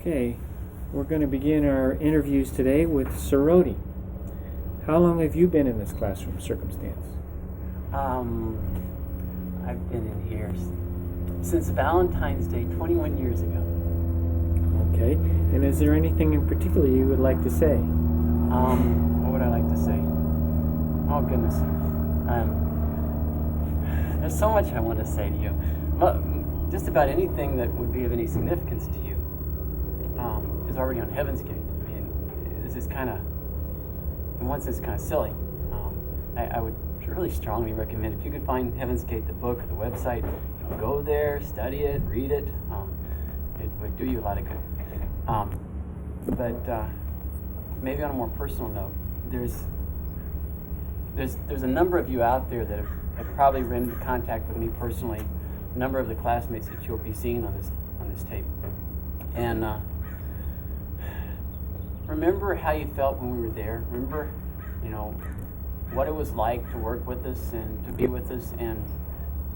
Okay, we're going to begin our interviews today with Soroti. How long have you been in this classroom circumstance? I've been in here since Valentine's Day 21 years ago. Okay, and is there anything in particular you would like to say? What would I like to say? Oh goodness. There's so much I want to say to you. Just about anything that would be of any significance to you is already on Heaven's Gate. I mean, this is kind of, in one sense, kind of silly. I would really strongly recommend, if you could find Heaven's Gate, the book or the website, go there, study it, read it. It would do you a lot of good. But maybe on a more personal note, there's a number of you out there that have probably been in contact with me personally. A number of the classmates that you'll be seeing on this tape, and remember how you felt when we were there. Remember, what it was like to work with us and to be with us, and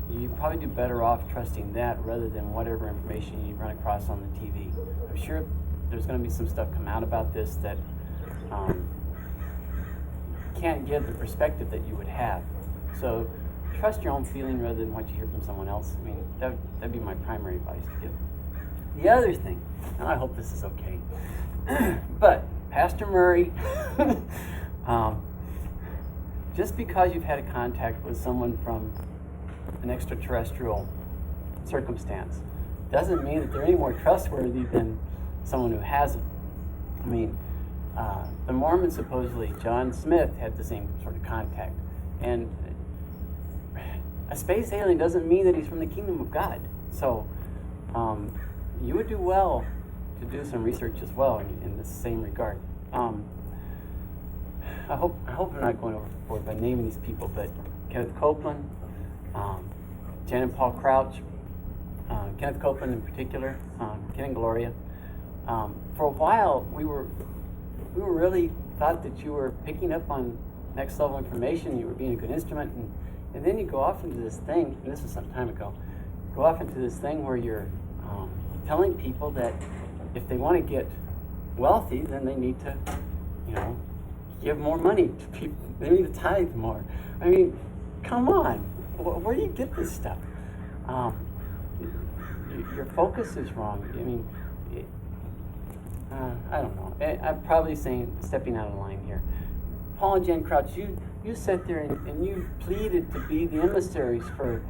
you probably do better off trusting that rather than whatever information you run across on the TV. I'm sure there's going to be some stuff come out about this that can't give the perspective that you would have. So trust your own feeling rather than what you hear from someone else. I mean, that'd be my primary advice to give. The other thing, and I hope this is okay, but Pastor Murray, just because you've had a contact with someone from an extraterrestrial circumstance doesn't mean that they're any more trustworthy than someone who hasn't. I mean, the Mormons, supposedly, John Smith had the same sort of contact. And a space alien doesn't mean that he's from the kingdom of God. So you would do well to do some research as well in the same regard. I hope I'm not going overboard by naming these people, but Kenneth Copeland, Jen and Paul Crouch, Kenneth Copeland in particular, Ken and Gloria. For a while, we were really thought that you were picking up on next level information. You were being a good instrument, and then you go off into this thing. And this was some time ago. Go off into this thing where you're telling people that if they want to get wealthy, then they need to, give more money to people. They need to tithe more. I mean, come on. Where do you get this stuff? Your focus is wrong. I mean, I don't know. I'm probably stepping out of line here. Paul and Jen Crouch, you sat there and you pleaded to be the emissaries for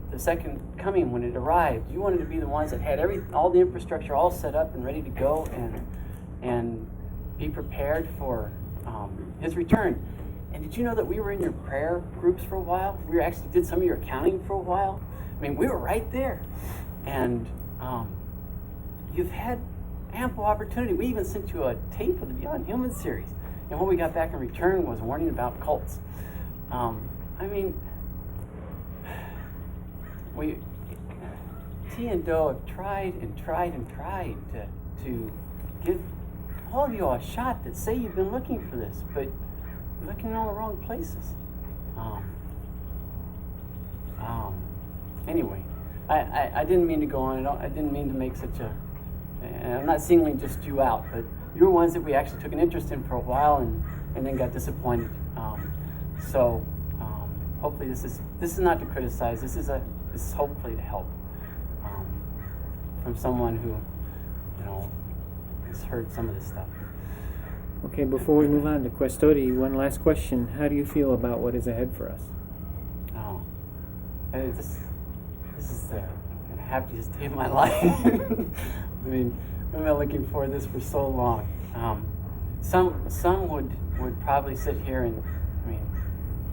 the second coming when it arrived. You wanted to be the ones that had all the infrastructure all set up and ready to go and be prepared for his return. And did you know that we were in your prayer groups for a while? We actually did some of your accounting for a while. I mean, we were right there. And you've had ample opportunity. We even sent you a tape of the Beyond Human series. And what we got back in return was a warning about cults. I mean, T and Doe have tried and tried and tried to give all of you a shot that say you've been looking for this, but you're looking in all the wrong places. Anyway, I didn't mean to go on. I didn't mean to make such a, and I'm not singling just you out, but you were ones that we actually took an interest in for a while and then got disappointed. So hopefully this is not to criticize. This is hopefully to help from someone who has heard some of this stuff. Okay, before we move on to Questodi, one last question. How do you feel about what is ahead for us? This is the happiest day of my life. I mean, I've been looking forward to this for so long. Some would probably sit here and,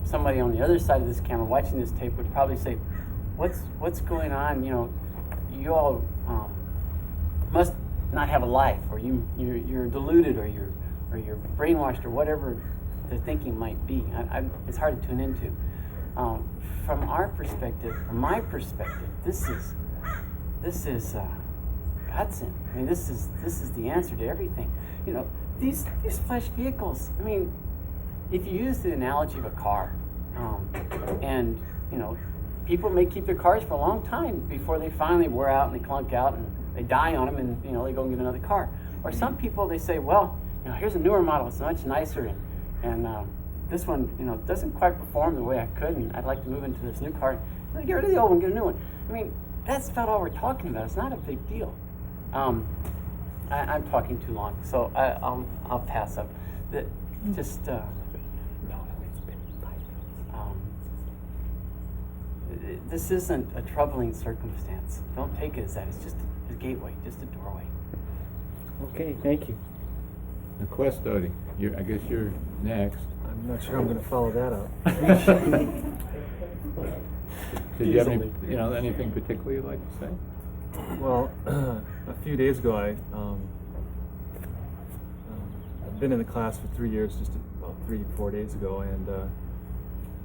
somebody on the other side of this camera watching this tape would probably say, what's going on? You all must not have a life, or you're deluded, or you're brainwashed, or whatever their thinking might be. It's hard to tune into. From our perspective, from my perspective, this is godsend. I mean, this is the answer to everything. These flesh vehicles. I mean, if you use the analogy of a car, and people may keep their cars for a long time before they finally wear out and they clunk out and they die on them, and they go and get another car. Or some people, they say, well, here's a newer model, it's much nicer, and this one doesn't quite perform the way I could, and I'd like to move into this new car. Get rid of the old one, get a new one. I mean, that's about all we're talking about. It's not a big deal. I'm talking too long, so I'll pass up. This isn't a troubling circumstance. Don't take it as that. It's just a gateway, just a doorway. Okay, thank you. The Questori, I guess you're next. I'm not sure I'm going to follow that up. Did you have anything particular you'd like to say? Well, a few days ago, I've been in the class for 3 years, just about 3-4 days ago, and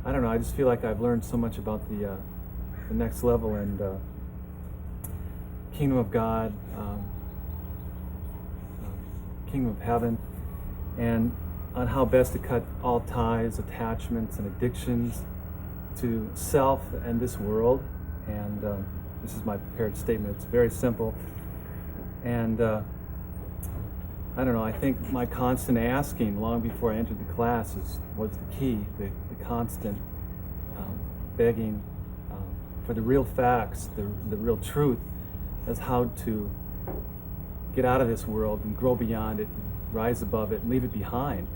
I don't know, I just feel like I've learned so much about the next level and Kingdom of God, Kingdom of Heaven, and on how best to cut all ties, attachments, and addictions to self and this world. And this is my prepared statement. It's very simple. And I don't know, I think my constant asking long before I entered the class was the key, the constant begging for the real facts, the real truth as how to get out of this world and grow beyond it, rise above it, and leave it behind,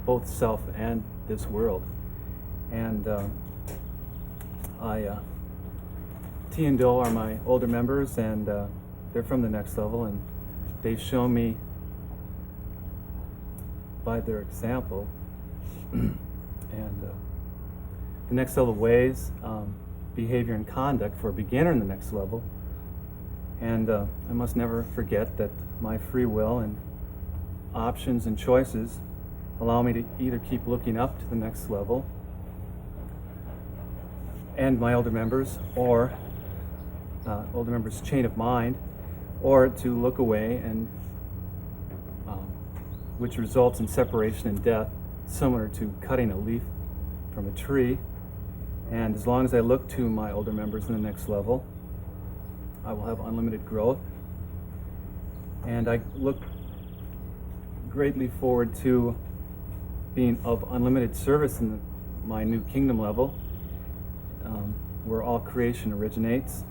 both self and this world. And T and Do are my older members, and they're from the next level, and they've shown me by their example and the next level ways, behavior and conduct for a beginner in the next level. And I must never forget that my free will and options and choices allow me to either keep looking up to the next level and my older members, or older members' chain of mind, or to look away, and which results in separation and death, similar to cutting a leaf from a tree. And as long as I look to my older members in the next level, I will have unlimited growth. And I look greatly forward to being of unlimited service in my new kingdom level, where all creation originates,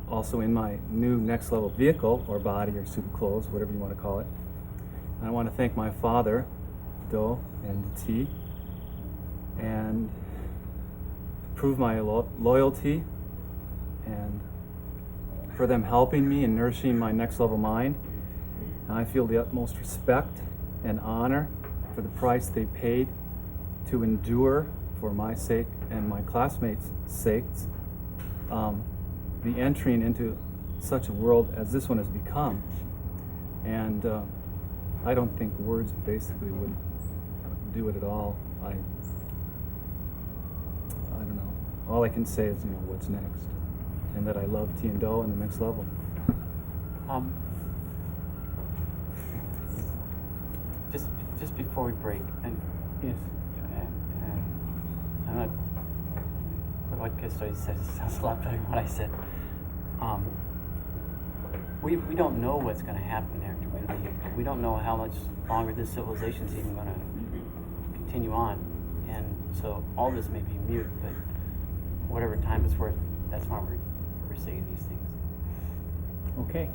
also in my new next level vehicle, or body, or suit of clothes, whatever you want to call it. And I want to thank my father, Do and T, and prove my loyalty, and for them helping me and nourishing my next level mind. And I feel the utmost respect and honor for the price they paid to endure for my sake and my classmates' sakes the entering into such a world as this one has become. And I don't think words basically would do it at all. I don't know. All I can say is, what's next, and that I love T and Do in the next level. Just before we break, and Yes. and I'm not. What Kestoy said sounds a lot better than what I said. We don't know what's going to happen after we leave. We don't know how much longer this civilization is even going to continue on, and so all this may be mute. But whatever time it's worth, that's why we're saying these things. Okay.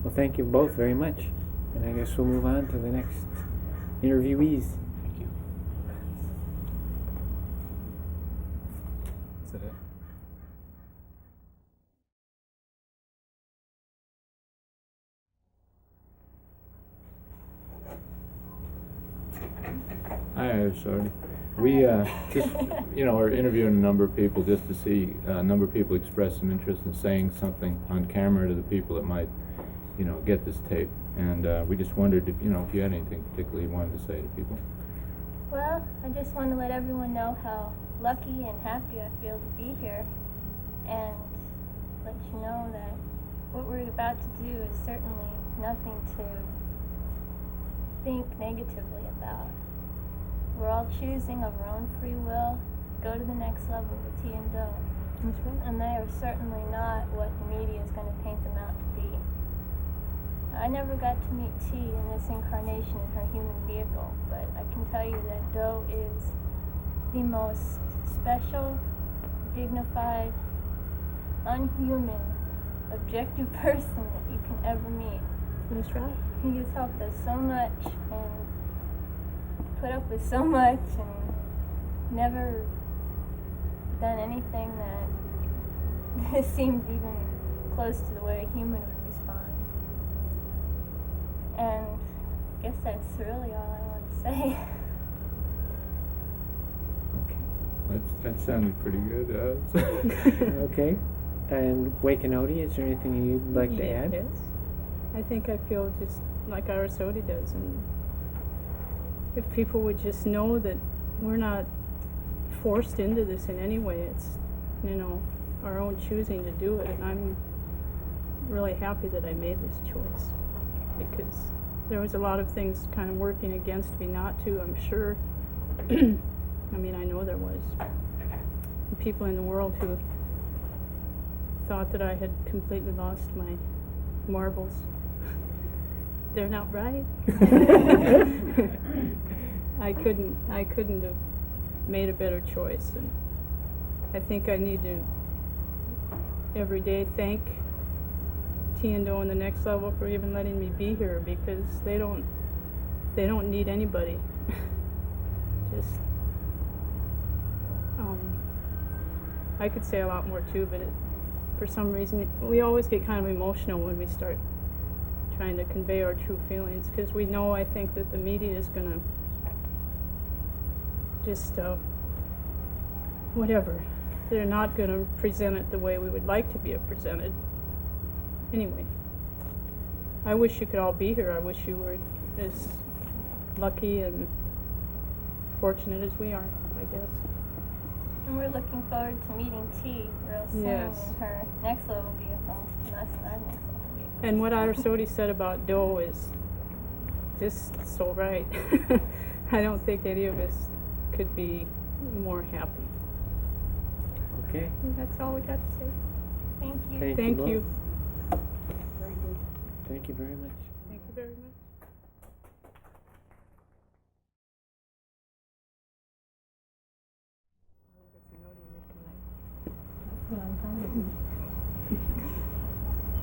Well, thank you both very much. And I guess we'll move on to the next interviewees. Thank you. Is that it? Hi, sorry. We just, are interviewing a number of people just to see a number of people express some interest in saying something on camera to the people that might, get this tape. And we just wondered if you had anything particularly you wanted to say to people. Well, I just want to let everyone know how lucky and happy I feel to be here, and let you know that what we're about to do is certainly nothing to think negatively about. We're all choosing of our own free will, go to the next level with T and Do. That's right. And they are certainly not what the media is going to paint them out to be. I never got to meet T in this incarnation in her human vehicle, but I can tell you that Do is the most special, dignified, unhuman, objective person that you can ever meet. That's right. He has helped us so much and put up with so much and never done anything that seemed even close to the way a human would respond. And I guess that's really all I want to say. That sounded pretty good. Okay. And Wakenodi, is there anything you'd like to add? Yes. I think I feel just like Arasodi does, and if people would just know that we're not forced into this in any way, it's, our own choosing to do it, and I'm really happy that I made this choice, because there was a lot of things kind of working against me not to, I'm sure. I mean, I know there was people in the world who thought that I had completely lost my marbles. They're not right. I couldn't have made a better choice, and I think I need to every day thank T and Do on the next level for even letting me be here, because they don't need anybody. Just I could say a lot more too, but for some reason we always get kind of emotional when we start trying to convey our true feelings, because we know, I think, that the media is gonna just whatever, they're not gonna present it the way we would like to be presented. Anyway, I wish you could all be here. I wish you were as lucky and fortunate as we are, I guess. And we're looking forward to meeting T real soon Yes. in her next level vehicle, and us in our next level vehicle. And what Arasodi said about Do is just so right. I don't think any of us could be more happy. Okay. And that's all we got to say. Thank you. Thank both. you. Very good. Thank you very much. Thank you very much.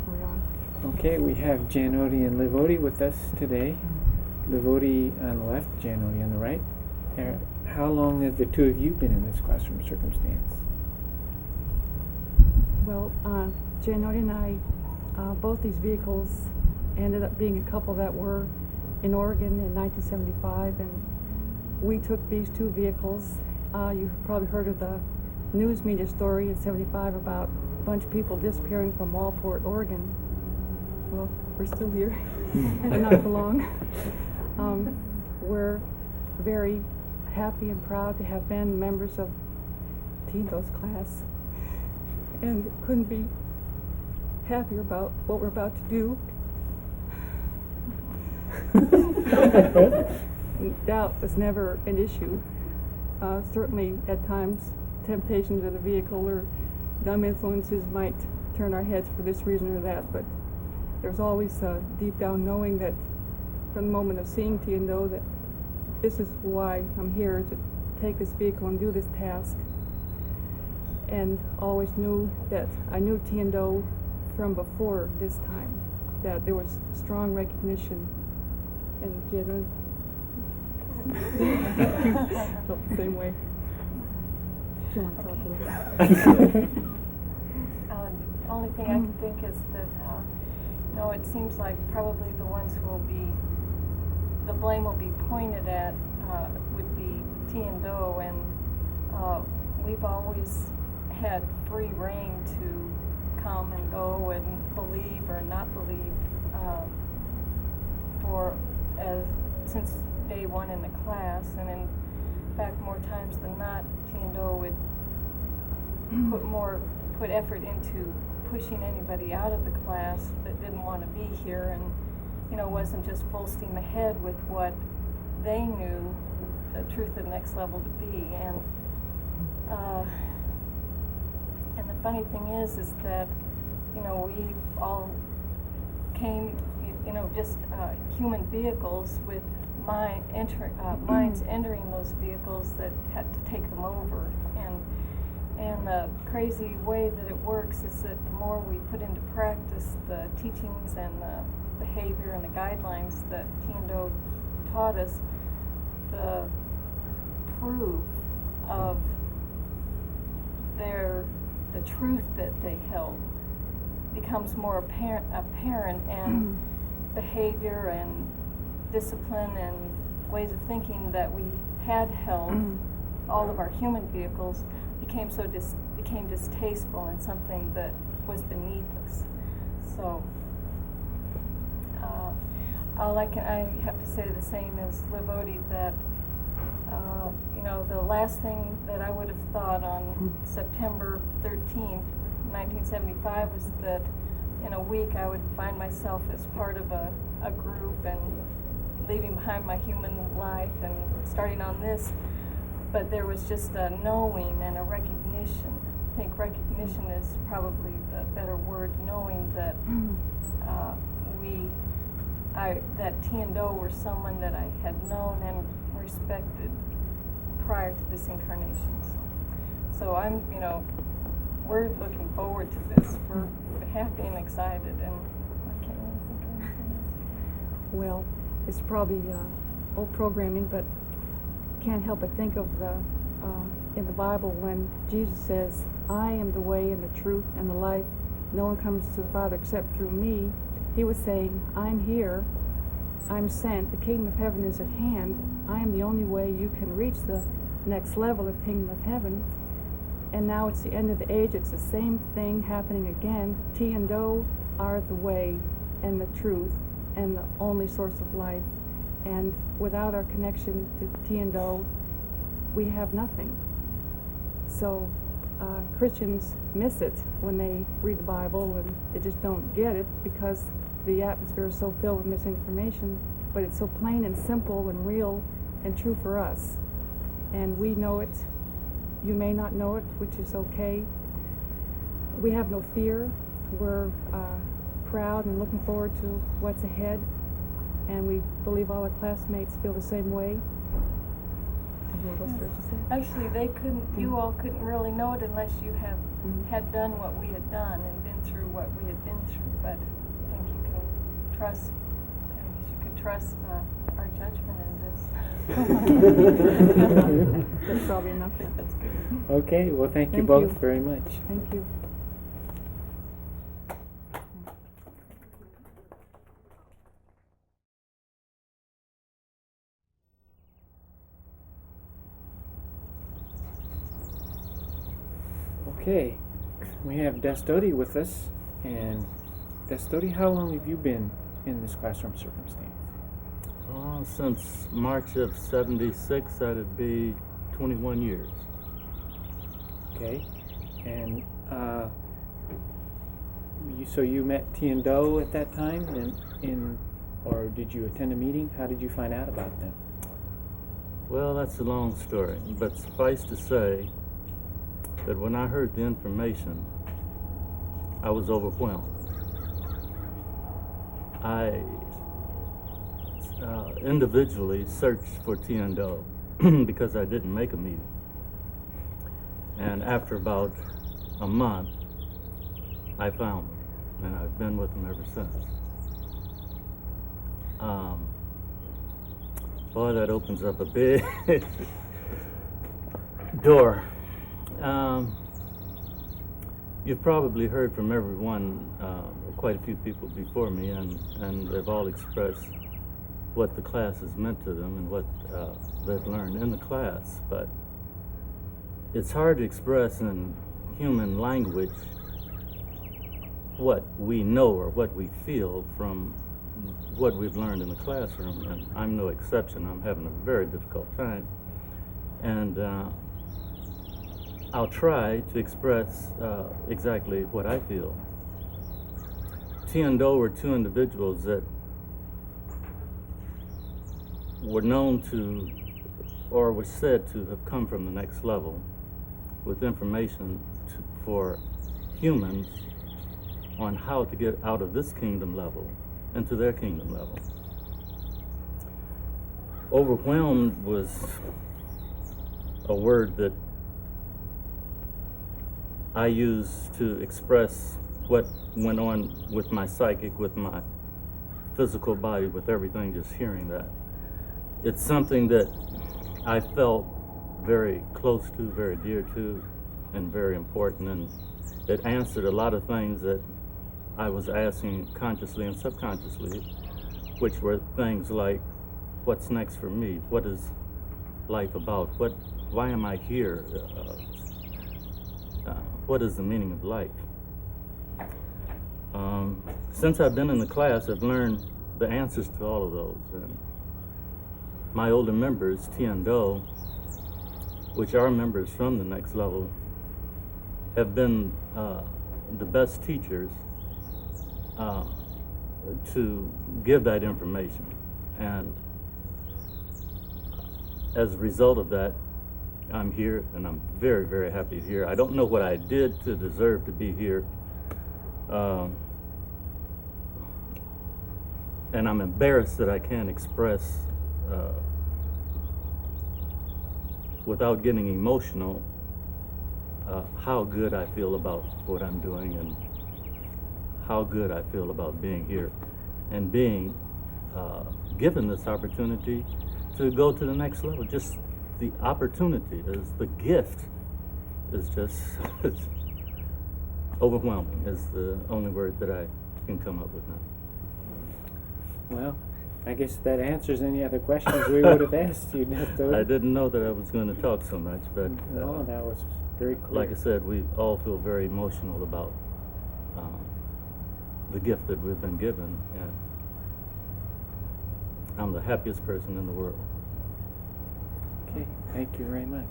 We're on. Okay, we have Janodi and Livodi with us today. Livodi on the left, Janodi on the right. How long have the two of you been in this classroom circumstance? Well, Janodi and I, both these vehicles ended up being a couple that were in Oregon in 1975, and we took these two vehicles. You've probably heard of the news media story in 75 about a bunch of people disappearing from Walport, Oregon. Well, we're still here, and not for long. We're very happy and proud to have been members of T&Do's class, and couldn't be happier about what we're about to do. Doubt was never an issue. Certainly at times temptations of the vehicle or dumb influences might turn our heads for this reason or that, but there's always a deep down knowing that from the moment of seeing T&Do that this is why I'm here, to take this vehicle and do this task. And always knew that I knew T&Do from before this time, that there was strong recognition. And Jenna, felt the same way. Do you want to talk a little bit? The only thing I can think is that, it seems like probably the ones who will be, the blame will be pointed at would be T&Do, and we've always had free reign to come and go and believe or not believe since day one in the class, and in fact more times than not T&Do would put effort into pushing anybody out of the class that didn't want to be here, and wasn't just full steam ahead with what they knew the truth of the next level to be. And And the funny thing is that, you know, we all came, you know, just human vehicles with minds entering those vehicles that had to take them over. And the crazy way that it works is that the more we put into practice the teachings and the behavior and the guidelines that Tian-Do taught us, the proof of the truth that they held becomes more apparent, and behavior and discipline and ways of thinking that we had held all of our human vehicles became distasteful and something that was beneath us. So I have to say the same as Livodi, that you know, the last thing that I would have thought on September 13th, 1975 was that in a week I would find myself as part of a group and leaving behind my human life and starting on this. But there was just a knowing and a recognition. I think recognition is probably the better word, knowing that that Tian-Do were someone that I had known and respected prior to this incarnation. So I'm, you know, we're looking forward to this. We're happy and excited, and I can't really think of anything else. Well, it's probably old programming, but can't help but think of in the Bible when Jesus says, "I am the way and the truth and the life. No one comes to the Father except through me." He was saying, "I'm here. I'm sent. The kingdom of heaven is at hand. I am the only way you can reach the next level of kingdom of heaven." And now it's the end of the age. It's the same thing happening again. Tian-Do are the way and the truth and the only source of life. And without our connection to Tian-Do, we have nothing. So Christians miss it when they read the Bible, and they just don't get it because the atmosphere is so filled with misinformation. But it's so plain and simple and real and true for us. And we know it. You may not know it, which is okay. We have no fear. We're proud and looking forward to what's ahead. And we believe all our classmates feel the same way. Actually, they couldn't. You all couldn't really know it unless you have had done what we had done and been through what we had been through. But I think you can trust. I guess you could trust our judgment in this. That's probably enough. That's good. Okay, well, thank you Thank both you. very much. Thank you. Okay, we have Destody with us. And Destody, how long have you been in this classroom circumstance? Since March of '76, that'd be 21 years. Okay, and so you met Tian-Do at that time, or did you attend a meeting? How did you find out about them? Well, that's a long story, but suffice to say that when I heard the information, I was overwhelmed. I individually searched for Tian-Do because I didn't make a meeting. And after about a month, I found them, and I've been with them ever since. Boy, that opens up a big door. You've probably heard from everyone, quite a few people before me, and they've all expressed what the class has meant to them and what they've learned in the class. But it's hard to express in human language what we know or what we feel from what we've learned in the classroom, and I'm no exception. I'm having a very difficult time. And I'll try to express exactly what I feel. Tian-Do were two individuals that were known to, or was said to have come from the next level with information for humans on how to get out of this kingdom level into their kingdom level. Overwhelmed was a word that I use to express what went on with my psychic, with my physical body, with everything, just hearing that. It's something that I felt very close to, very dear to, and very important, and it answered a lot of things that I was asking consciously and subconsciously, which were things like, what's next for me? What is life about? Why am I here? What is the meaning of life? Since I've been in the class, I've learned the answers to all of those. And my older members, Tien Do, which are members from the next level, have been the best teachers to give that information. And as a result of that, I'm here, and I'm very, very happy here. I don't know what I did to deserve to be here. And I'm embarrassed that I can't express, without getting emotional, how good I feel about what I'm doing and how good I feel about being here and being given this opportunity to go to the next level. Just the opportunity, is the gift, is just it's overwhelming is the only word that I can come up with now. Well, I guess that answers any other questions we would have asked you, Dr. I didn't know that I was going to talk so much, but No, that was very clear. like I said, we all feel very emotional about the gift that we've been given, and I'm the happiest person in the world. Okay, thank you very much.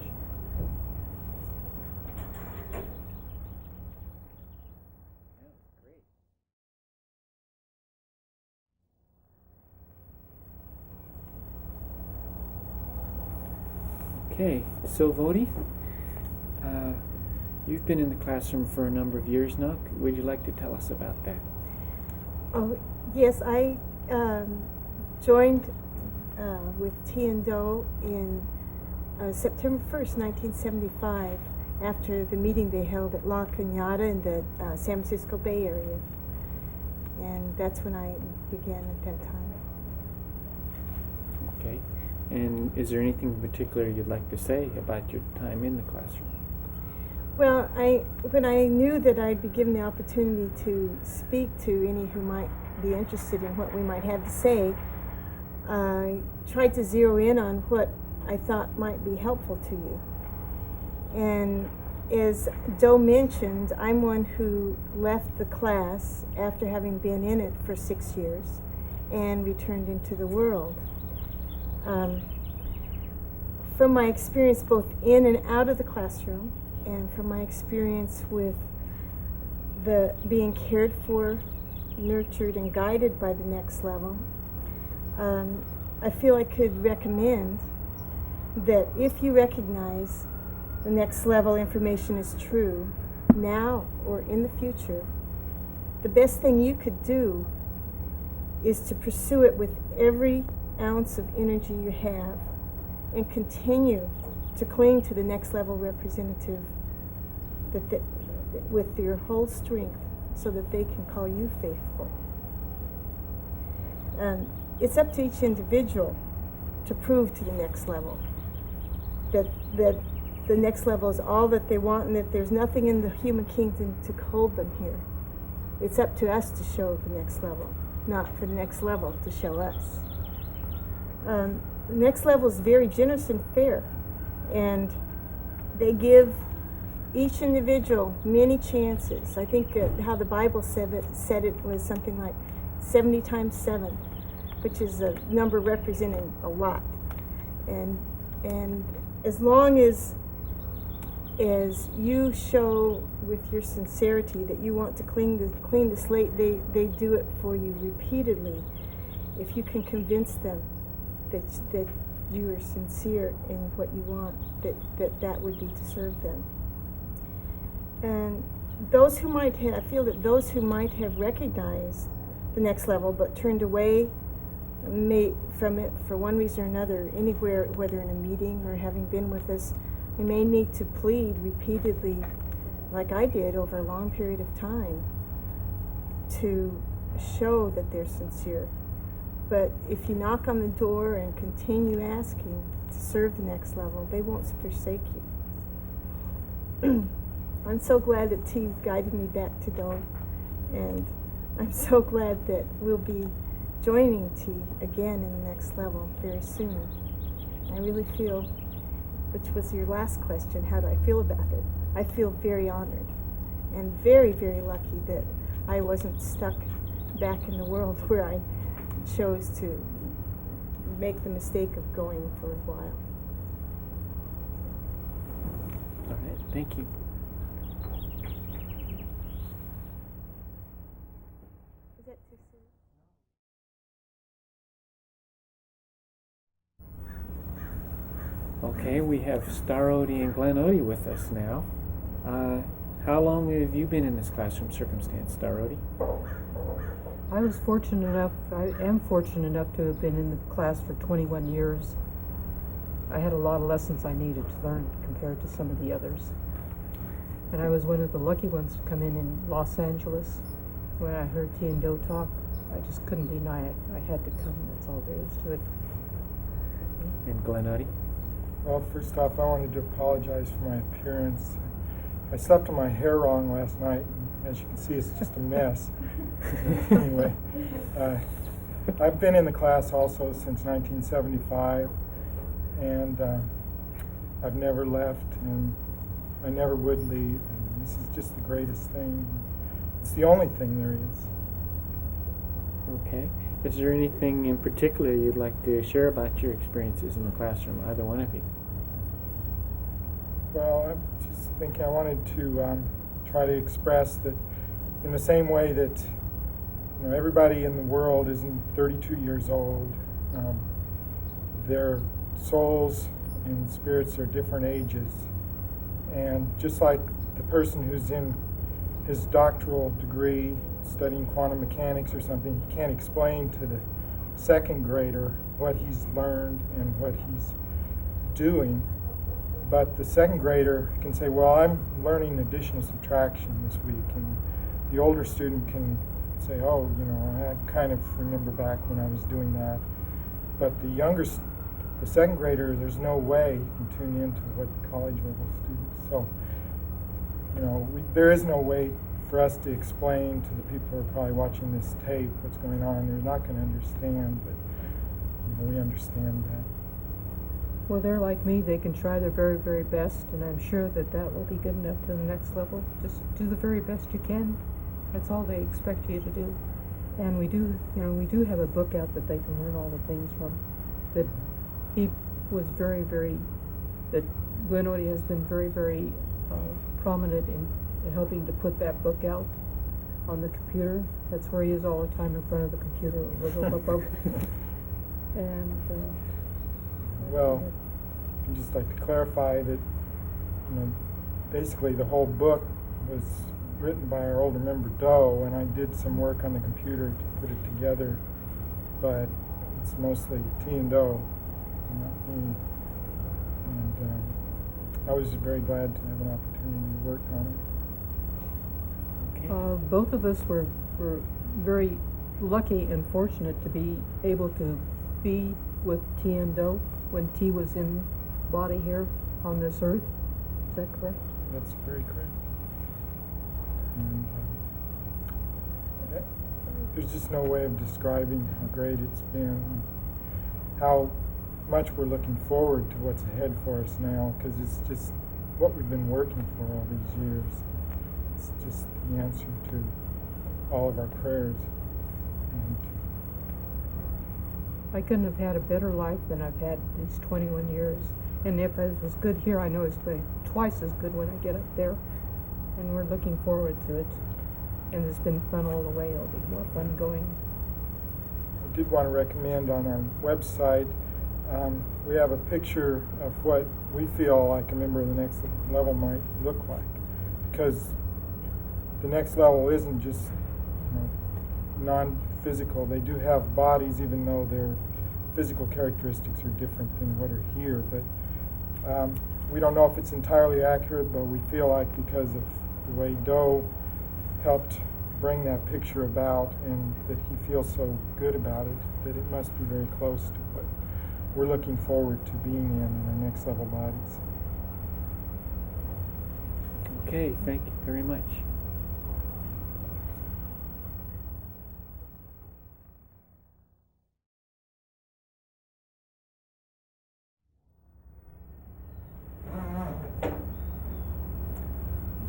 Okay, so Vodi, you've been in the classroom for a number of years now. Would you like to tell us about that? Oh, yes, I joined with Tien Do in September 1st, 1975, after the meeting they held at La Cañada in the San Francisco Bay Area. And that's when I began at that time. Okay, and is there anything in particular you'd like to say about your time in the classroom? Well, when I knew that I'd be given the opportunity to speak to any who might be interested in what we might have to say, I tried to zero in on what I thought might be helpful to you. And as Joe mentioned, I'm one who left the class after having been in it for 6 years and returned into the world. From my experience both in and out of the classroom, and from my experience with the being cared for, nurtured, and guided by the next level, I feel I could recommend that if you recognize the next level information is true, now or in the future, the best thing you could do is to pursue it with every ounce of energy you have and continue to cling to the next level representative with your whole strength so that they can call you faithful. It's up to each individual to prove to the next level that the next level is all that they want and that there's nothing in the human kingdom to hold them here. It's up to us to show the next level, not for the next level to show us. The next level is very generous and fair, and they give each individual many chances. I think how the Bible said it was something like 70 times 7, which is a number representing a lot. And as long as you show with your sincerity that you want to clean the slate, they do it for you repeatedly. If you can convince them that you are sincere in what you want, that would be to serve them. And those who might have, I feel that those who might have recognized the next level but turned away from it for one reason or another, anywhere, whether in a meeting or having been with us, we may need to plead repeatedly, like I did over a long period of time, to show that they're sincere. But if you knock on the door and continue asking to serve the next level, they won't forsake you. I'm so glad that T guided me back to Do, and I'm so glad that we'll be joining T again in the next level very soon. I really feel, which was your last question, how do I feel about it? I feel very honored and very, very lucky that I wasn't stuck back in the world where I chose to make the mistake of going for a while. All right, thank you. Is that too soon? Okay, we have Star Odie and Glen Odie with us now. How long have you been in this classroom circumstance, Star Odie? I am fortunate enough to have been in the class for 21 years. I had a lot of lessons I needed to learn compared to some of the others. And I was one of the lucky ones to come in Los Angeles. When I heard T and Do talk, I just couldn't deny it. I had to come, that's all there is to it. And Glen Odie? Well, first off, I wanted to apologize for my appearance. I slept on my hair wrong last night. As you can see, it's just a mess. Anyway, I've been in the class also since 1975, and I've never left, and I never would leave. And this is just the greatest thing. It's the only thing there is. Okay. Is there anything in particular you'd like to share about your experiences in the classroom, either one of you? Well, I'm just thinking I wanted to try to express that in the same way that everybody in the world isn't 32 years old. Their souls and spirits are different ages. And just like the person who's in his doctoral degree studying quantum mechanics or something, he can't explain to the second grader what he's learned and what he's doing. But the second grader can say, well, I'm learning addition and subtraction this week. And the older student can say, oh, I kind of remember back when I was doing that. But the second grader, there's no way you can tune into what college level students. So, there is no way for us to explain to the people who are probably watching this tape what's going on. They're not going to understand, but we understand that. Well, they're like me. They can try their very, very best, and I'm sure that will be good enough to the next level. Just do the very best you can. That's all they expect you to do. And we do have a book out that they can learn all the things from. That he was very, very, that Glen Odie has been very, very prominent in helping to put that book out on the computer. That's where he is all the time, in front of the computer. And well, I'd just like to clarify that basically the whole book was written by our older member Do, and I did some work on the computer to put it together, but it's mostly T and Do, not me. And I was very glad to have an opportunity to work on it. Okay. Both of us were very lucky and fortunate to be able to be with T and Do when T was in body here on this earth. Is that correct? That's very correct. And there's just no way of describing how great it's been, how much we're looking forward to what's ahead for us now, because it's just what we've been working for all these years. It's just the answer to all of our prayers. And I couldn't have had a better life than I've had these 21 years. And if it was good here, I know it's going to be twice as good when I get up there. And we're looking forward to it. And it's been fun all the way. It'll be more fun going. I did want to recommend on our website, we have a picture of what we feel like a member of the next level might look like. because the next level isn't just, non-physical. They do have bodies, even though their physical characteristics are different than what are here. But we don't know if it's entirely accurate, but we feel like because of the way Doe helped bring that picture about and that he feels so good about it, that it must be very close to what we're looking forward to being in our next level bodies. Okay, thank you very much.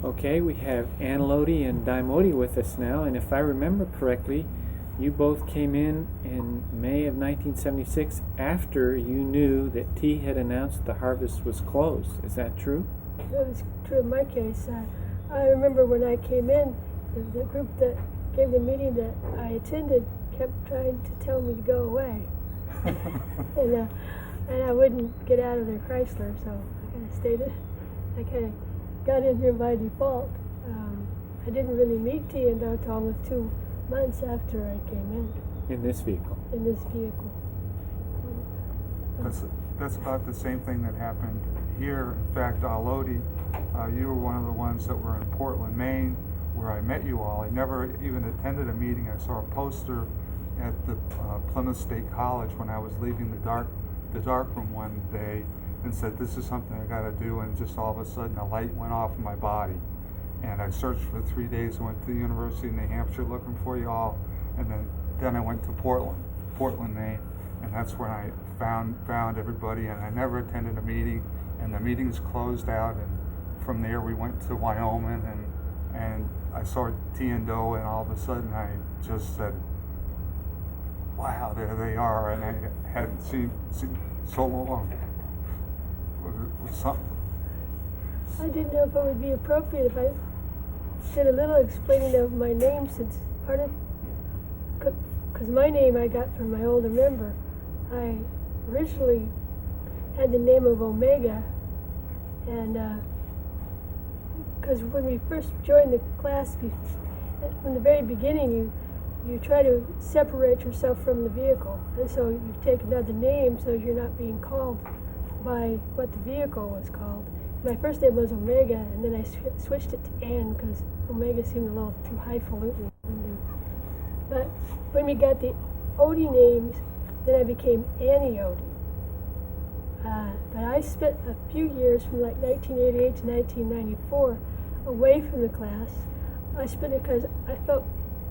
Okay, we have Aniloti and Daimoti with us now, and if I remember correctly, you both came in May of 1976 after you knew that T had announced the harvest was closed. Is that true? That was true in my case. I remember when I came in, the group that gave the meeting that I attended kept trying to tell me to go away. and I wouldn't get out of their Chrysler, so I kind of stayed in. I kind of got in here by default. I didn't really meet T until almost 2 months after I came in. In this vehicle? In this vehicle. That's about the same thing that happened here. In fact, Lodi, you were one of the ones that were in Portland, Maine, where I met you all. I never even attended a meeting. I saw a poster at the Plymouth State College when I was leaving the dark room one day, and said, this is something I got to do, and just all of a sudden a light went off in my body. And I searched for 3 days. I went to the University of New Hampshire looking for you all, and then I went to Portland, Maine, and that's when I found everybody, and I never attended a meeting, and the meetings closed out, and from there we went to Wyoming, and I saw T and Doe, and all of a sudden I just said, wow, there they are, and I hadn't seen so long. I didn't know if it would be appropriate if I did a little explaining of my name, since part of, because my name I got from my older member. I originally had the name of Omega, and because when we first joined the class, from the very beginning, you try to separate yourself from the vehicle, and so you take another name so you're not being called by what the vehicle was called. My first name was Omega, and then I switched it to Ann because Omega seemed a little too highfalutin. But when we got the Odie names, then I became Annie Odie. But I spent a few years from like 1988 to 1994 away from the class. I spent it because I felt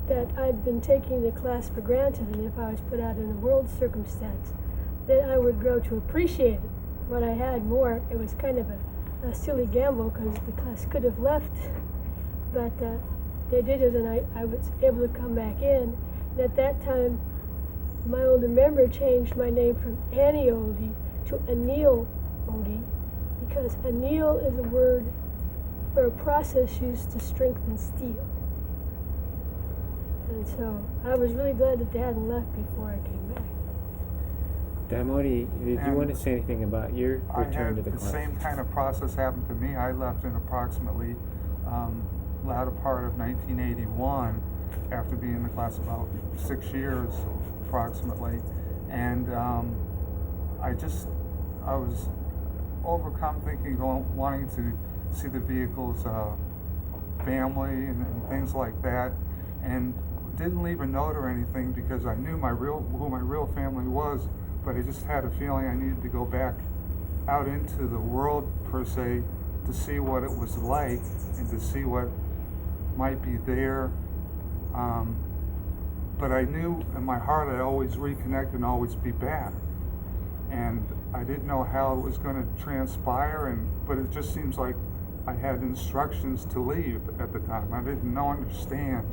that I'd been taking the class for granted, and if I was put out in a world circumstance, then I would grow to appreciate what I had more. It was kind of a silly gamble because the class could have left, but they did it, and I was able to come back in. And at that time, my older member changed my name from Annie Odie to Anil Odie, because anneal is a word for a process used to strengthen steel. And so I was really glad that they hadn't left before I came back. Daimoti, did you want to say anything about your return to the class? The same kind of process happened to me. I left in approximately latter part of 1981 after being in the class about 6 years approximately, and I was overcome thinking, wanting to see the vehicle's family and things like that, and didn't leave a note or anything because I knew who my real family was, but I just had a feeling I needed to go back out into the world per se to see what it was like and to see what might be there. But I knew in my heart I'd always reconnect and always be back. And I didn't know how it was going to transpire, but it just seems like I had instructions to leave at the time. I didn't understand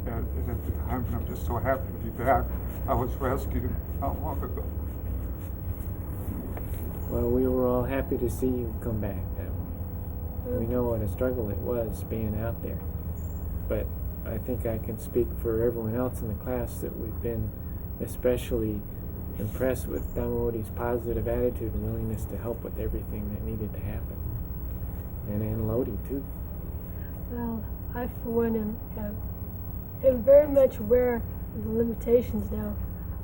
at the time, and I'm just so happy to be back. I was rescued not long ago. Well, we were all happy to see you come back. We know what a struggle it was being out there. But I think I can speak for everyone else in the class that we've been especially impressed with Daimoti's positive attitude and willingness to help with everything that needed to happen. And Lodi, too. Well, I for one am very much aware of the limitations now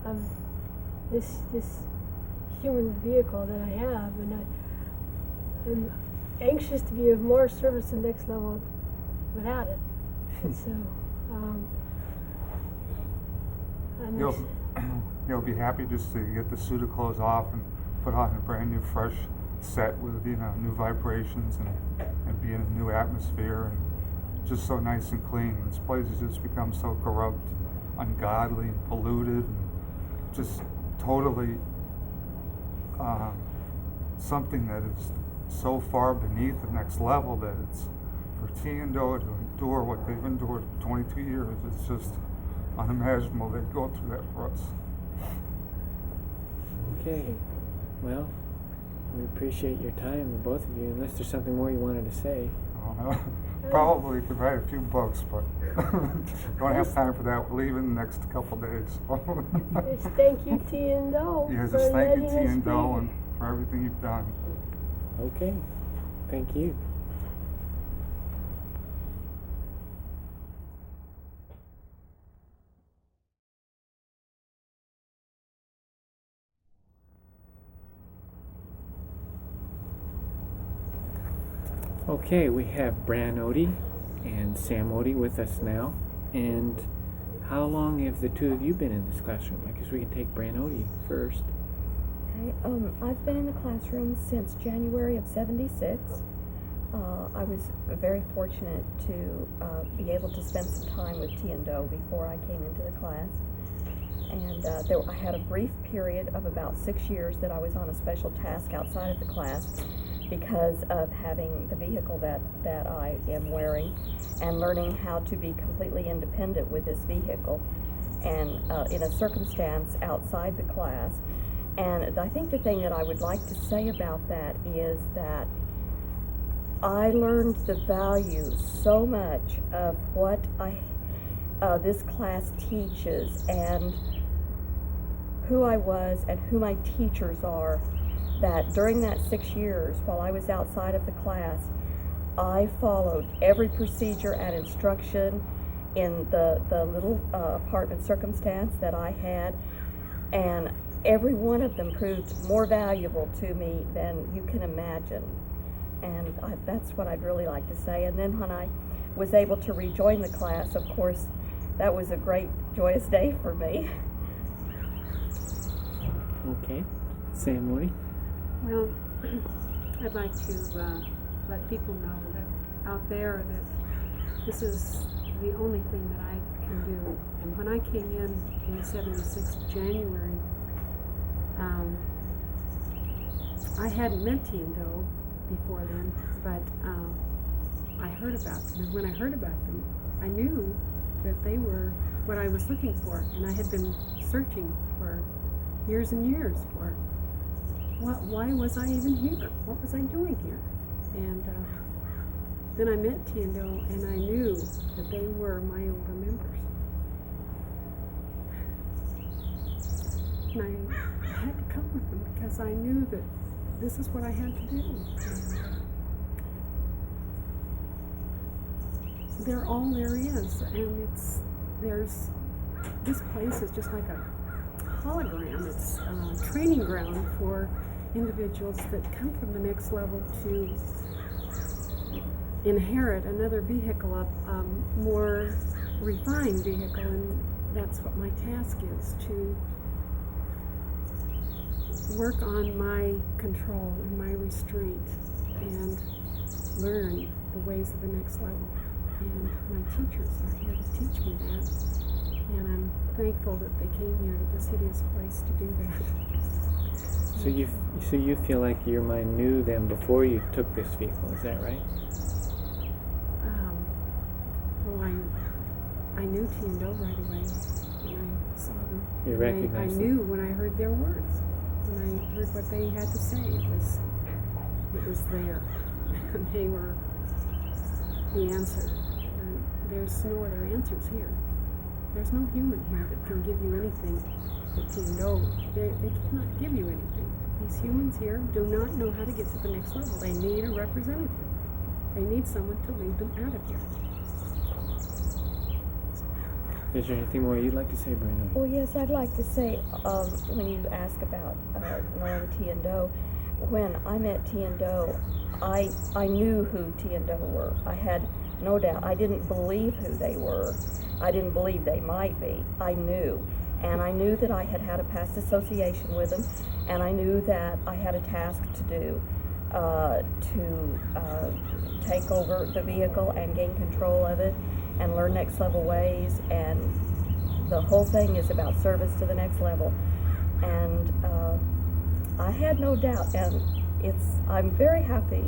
of this human vehicle that I have, and I'm anxious to be of more service to the next level without it. And so you'll be happy just to get the suit of clothes off and put on a brand new fresh set with new vibrations and be in a new atmosphere and just so nice and clean. This place has just become so corrupt, ungodly, and polluted, and just totally something that is so far beneath the next level that it's for T&O to endure what they've endured for 22 years. It's just unimaginable they'd go through that for us. Okay. Well, we appreciate your time, the both of you, unless there's something more you wanted to say. Probably could write a few books, but don't have time for that. We'll leave in the next couple days. Yes, thank you, T&O. Yes, thank you, T&O, and for everything you've done. Okay. Thank you. Okay, we have Bran Odie and Sam Odie with us now. And how long have the two of you been in this classroom? I guess we can take Bran Odie first. Okay, I've been in the classroom since January of '76. I was very fortunate to be able to spend some time with T&O before I came into the class. And I had a brief period of about 6 years that I was on a special task outside of the class because of having the vehicle that I am wearing and learning how to be completely independent with this vehicle and in a circumstance outside the class. And I think the thing that I would like to say about that is that I learned the value so much of what this class teaches and who I was and who my teachers are, that during that 6 years while I was outside of the class, I followed every procedure and instruction in the little apartment circumstance that I had, and every one of them proved more valuable to me than you can imagine. And that's what I'd really like to say. And then when I was able to rejoin the class, of course, that was a great, joyous day for me. Okay. Sam Woody? Well, I'd like to let people know that out there that this is the only thing that I can do. And when I came in '76 January, I hadn't met T&O before then, but I heard about them. And when I heard about them, I knew that they were what I was looking for. And I had been searching for years and years for why was I even here? What was I doing here? And then I met T&O, and I knew that they were my older members. And I had to come with them because I knew that this is what I had to do. And they're all there is, and this place is just like a hologram. It's a training ground for individuals that come from the next level to inherit another vehicle, a more refined vehicle, and that's what my task is, to work on my control and my restraint and learn the ways of the next level. And my teachers are here to teach me that, and I'm thankful that they came here to this hideous place to do that. So you feel like your mind knew them before you took this vehicle, is that right? Well, I knew T&O right away when I saw them. You recognized them? I knew when I heard their words. When I heard what they had to say, it was there. They were the answer. And there's no other answers here. There's no human here that can give you anything that T&O. They cannot give you anything. These humans here do not know how to get to the next level. They need a representative. They need someone to lead them out of here. Is there anything more you'd like to say, Brandon? Well, yes, I'd like to say, when you ask about knowing T and Do, when I met T and Do, I knew who T and Do were. I had no doubt. I didn't believe who they were. I didn't believe they might be. I knew. And I knew that I had had a past association with them, and I knew that I had a task to do, to take over the vehicle and gain control of it and learn next level ways, and the whole thing is about service to the next level. And I had no doubt, and I'm very happy,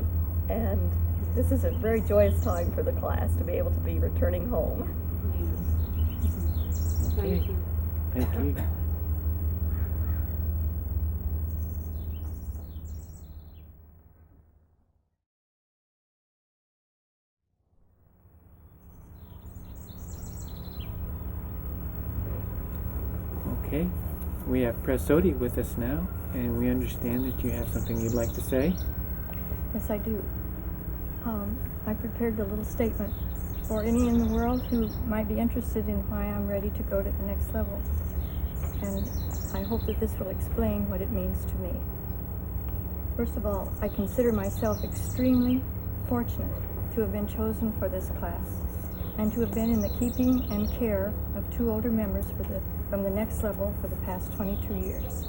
and this is a very joyous time for the class to be able to be returning home. Okay. Thank you. Thank you. Okay, we have Presodi with us now, and we understand that you have something you'd like to say. Yes, I do. I prepared a little statement for any in the world who might be interested in why I'm ready to go to the next level. And I hope that this will explain what it means to me. First of all, I consider myself extremely fortunate to have been chosen for this class and to have been in the keeping and care of 2 older members from the next level for the past 22 years.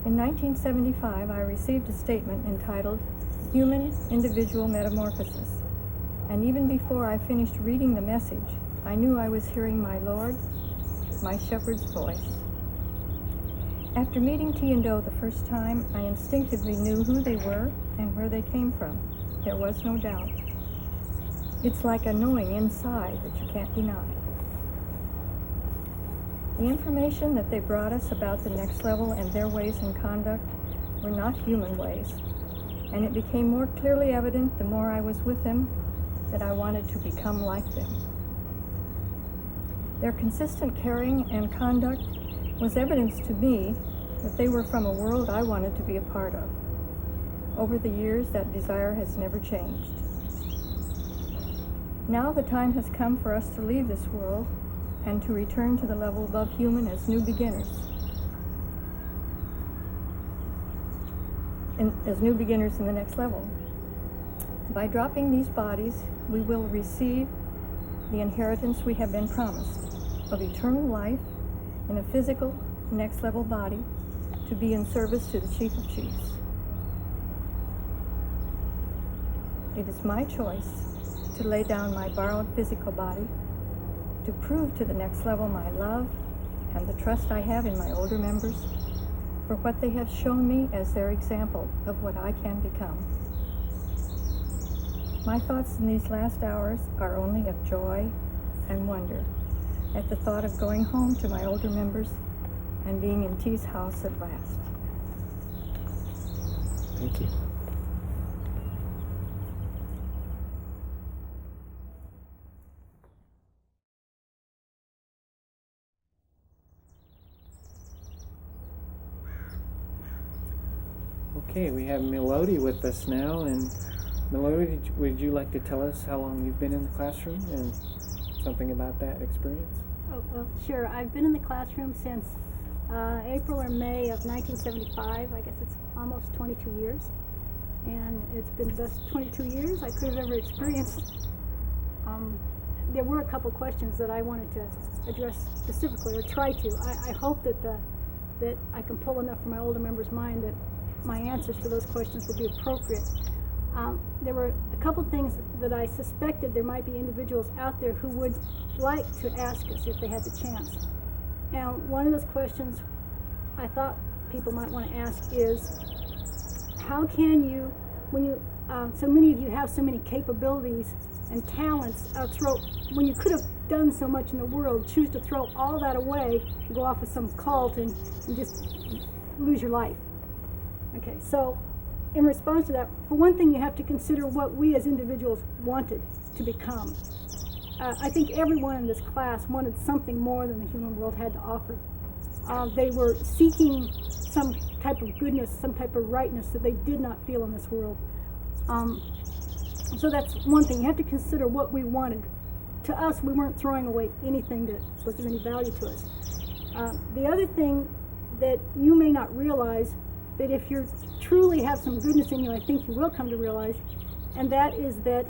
In 1975, I received a statement entitled Human Individual Metamorphosis, and even before I finished reading the message, I knew I was hearing my Lord, my shepherd's voice. After meeting T and Do the first time, I instinctively knew who they were and where they came from. There was no doubt. It's like a knowing inside that you can't deny. The information that they brought us about the next level and their ways and conduct were not human ways, and it became more clearly evident the more I was with them that I wanted to become like them. Their consistent caring and conduct was evidence to me that they were from a world I wanted to be a part of. Over the years, that desire has never changed. Now the time has come for us to leave this world and to return to the level above human as new beginners. As new beginners in the next level. By dropping these bodies, we will receive the inheritance we have been promised of eternal life in a physical next level body to be in service to the Chief of Chiefs. It is my choice to lay down my borrowed physical body to prove to the next level my love and the trust I have in my older members for what they have shown me as their example of what I can become. My thoughts in these last hours are only of joy and wonder at the thought of going home to my older members and being in T's house at last. Thank you. Okay, we have Melody with us now, and Melody, would you like to tell us how long you've been in the classroom and something about that experience? Oh, well, sure. I've been in the classroom since April or May of 1975. I guess it's almost 22 years. And it's been the best 22 years I could have ever experienced. There were a couple questions that I wanted to address specifically, or try to. I hope that I can pull enough from my older members' mind that my answers to those questions will be appropriate. There were a couple things that I suspected there might be individuals out there who would like to ask us if they had the chance. And one of those questions I thought people might want to ask is, how can you, when you, so many of you have so many capabilities and talents, when you could have done so much in the world, choose to throw all that away and go off with some cult and just lose your life? Okay, so in response to that, for one thing, you have to consider what we as individuals wanted to become. I think everyone in this class wanted something more than the human world had to offer. They were seeking some type of goodness, some type of rightness that they did not feel in this world. So that's one thing. You have to consider what we wanted. To us, we weren't throwing away anything that was of any value to us. The other thing that you may not realize, that if you truly have some goodness in you, I think you will come to realize, and that is that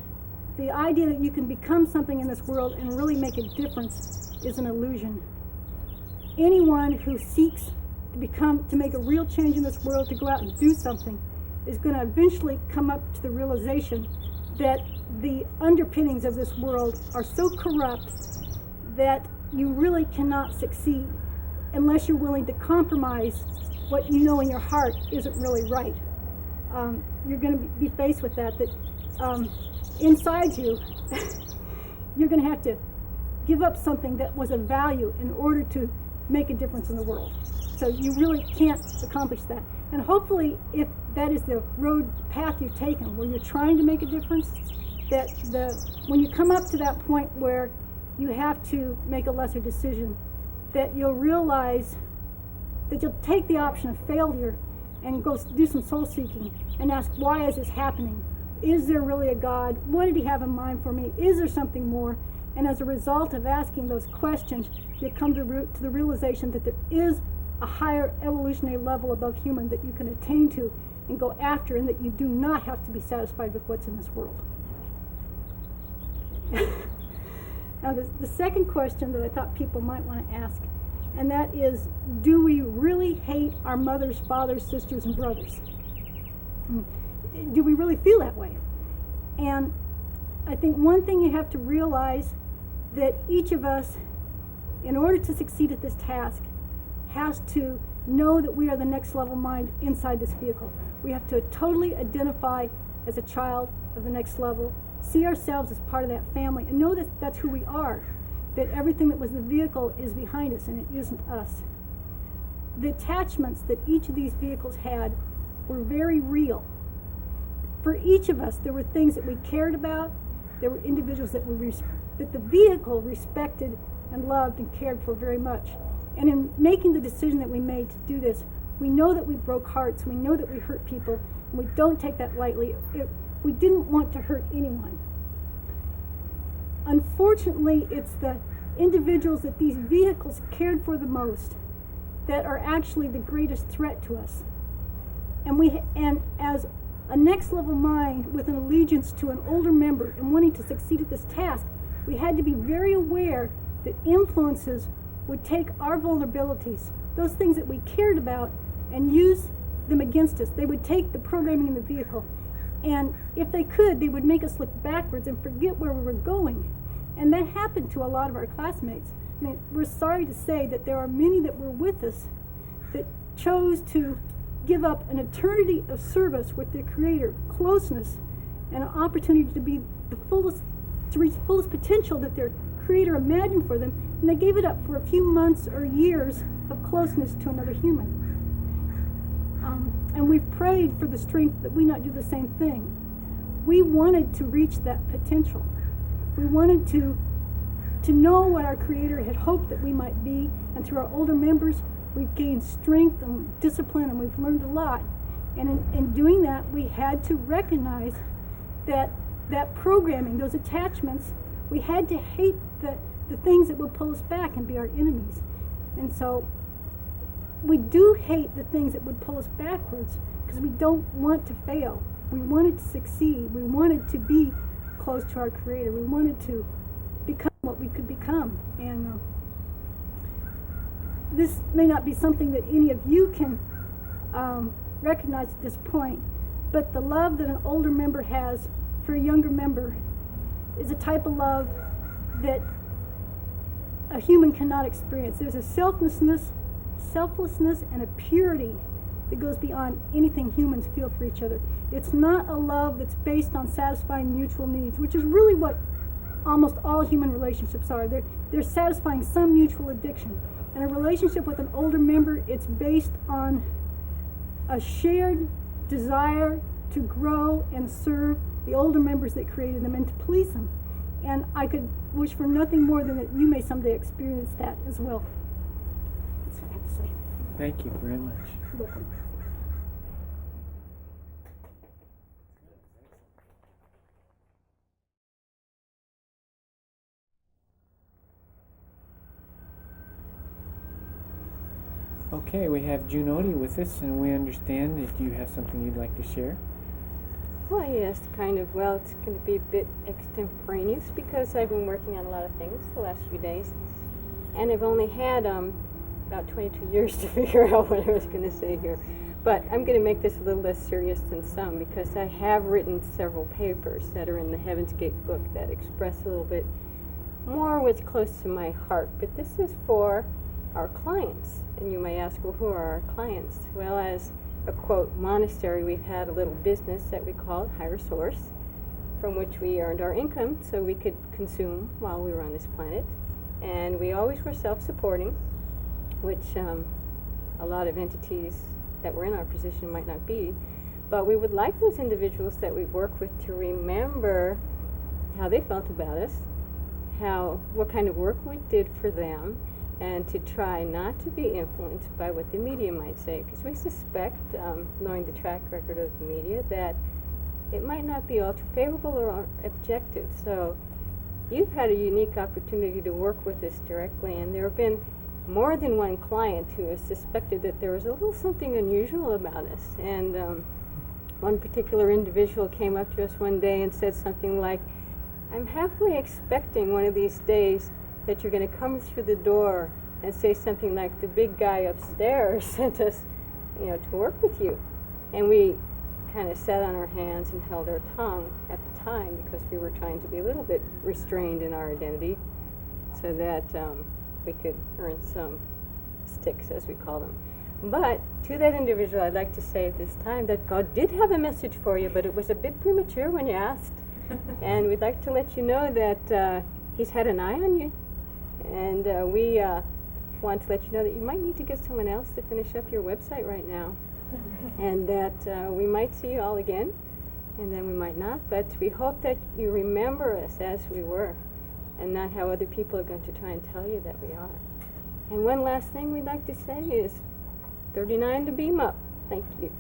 the idea that you can become something in this world and really make a difference is an illusion. Anyone who seeks to make a real change in this world, to go out and do something, is going to eventually come up to the realization that the underpinnings of this world are so corrupt that you really cannot succeed unless you're willing to compromise what you know in your heart isn't really right. You're going to be faced with that inside you, you're going to have to give up something that was of value in order to make a difference in the world. So you really can't accomplish that. And hopefully, if that is the path you've taken, where you're trying to make a difference, that when you come up to that point where you have to make a lesser decision, that you'll realize that you'll take the option of failure and go do some soul seeking and ask, why is this happening? Is there really a God? What did he have in mind for me? Is there something more? And as a result of asking those questions, you come to the realization that there is a higher evolutionary level above human that you can attain to and go after, and that you do not have to be satisfied with what's in this world. Now, the second question that I thought people might want to ask, and that is, do we really hate our mothers, fathers, sisters, and brothers? Do we really feel that way? And I think one thing you have to realize, that each of us, in order to succeed at this task, has to know that we are the next level mind inside this vehicle. We have to totally identify as a child of the next level, see ourselves as part of that family, and know that that's who we are, that everything that was the vehicle is behind us and it isn't us. The attachments that each of these vehicles had were very real. For each of us, there were things that we cared about. There were individuals that the vehicle respected and loved and cared for very much. And in making the decision that we made to do this, we know that we broke hearts, we know that we hurt people, and we don't take that lightly. We didn't want to hurt anyone. Unfortunately, it's the individuals that these vehicles cared for the most that are actually the greatest threat to us. And as a next level mind with an allegiance to an older member and wanting to succeed at this task, we had to be very aware that influences would take our vulnerabilities, those things that we cared about, and use them against us. They would take the programming in the vehicle, and if they could, they would make us look backwards and forget where we were going. And that happened to a lot of our classmates. I mean, we're sorry to say that there are many that were with us that chose to give up an eternity of service with their Creator, closeness, and an opportunity to be to reach the fullest potential that their Creator imagined for them, and they gave it up for a few months or years of closeness to another human. And we've prayed for the strength that we not do the same thing. We wanted to reach that potential. We wanted to know what our Creator had hoped that we might be, and through our older members, we've gained strength and discipline, and we've learned a lot. And in doing that, we had to recognize that programming, those attachments, we had to hate the things that will pull us back and be our enemies. And so we do hate the things that would pull us backwards, because we don't want to fail. We wanted to succeed. We wanted to be close to our Creator. We wanted to become what we could become. And this may not be something that any of you can recognize at this point, but the love that an older member has for a younger member is a type of love that a human cannot experience. There's a selflessness and a purity that goes beyond anything humans feel for each other. It's not a love that's based on satisfying mutual needs, which is really what almost all human relationships are. They're satisfying some mutual addiction. In a relationship with an older member, it's based on a shared desire to grow and serve the older members that created them and to please them. And I could wish for nothing more than that you may someday experience that as well. That's what I have to say. Thank you very much. You're welcome. Okay, we have Junodi with us, and we understand that you have something you'd like to share. Well, yes, kind of. Well, it's going to be a bit extemporaneous because I've been working on a lot of things the last few days, and I've only had about 22 years to figure out what I was going to say here. But I'm going to make this a little less serious than some because I have written several papers that are in the Heaven's Gate book that express a little bit more what's close to my heart. But this is for our clients. And you may ask, well, who are our clients? Well, as a quote monastery, we've had a little business that we called Higher Source, from which we earned our income so we could consume while we were on this planet. And we always were self-supporting, which a lot of entities that were in our position might not be. But we would like those individuals that we work with to remember how they felt about us, what kind of work we did for them, and to try not to be influenced by what the media might say, because we suspect, knowing the track record of the media, that it might not be all too favorable or objective. So you've had a unique opportunity to work with us directly, and there have been more than one client who has suspected that there was a little something unusual about us. And one particular individual came up to us one day and said something like, I'm halfway expecting one of these days that you're going to come through the door and say something like, the big guy upstairs sent us, to work with you. And we kind of sat on our hands and held our tongue at the time because we were trying to be a little bit restrained in our identity so that we could earn some sticks, as we call them. But to that individual, I'd like to say at this time that God did have a message for you, but it was a bit premature when you asked. And we'd like to let you know that He's had an eye on you. And we want to let you know that you might need to get someone else to finish up your website right now. And that we might see you all again, and then we might not. But we hope that you remember us as we were, and not how other people are going to try and tell you that we are. And one last thing we'd like to say is 39 to beam up. Thank you.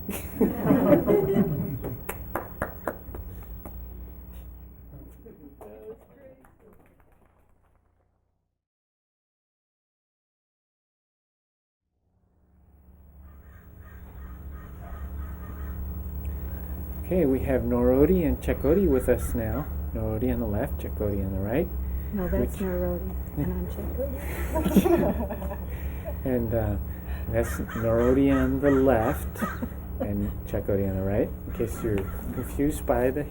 Okay, we have Norodi and Chakoti with us now. Norodi on the left, Chakoti on the right. No, that's Norodi, and I'm Chakoti. And that's Norodi on the left and Chakoti on the right. In case you're confused by the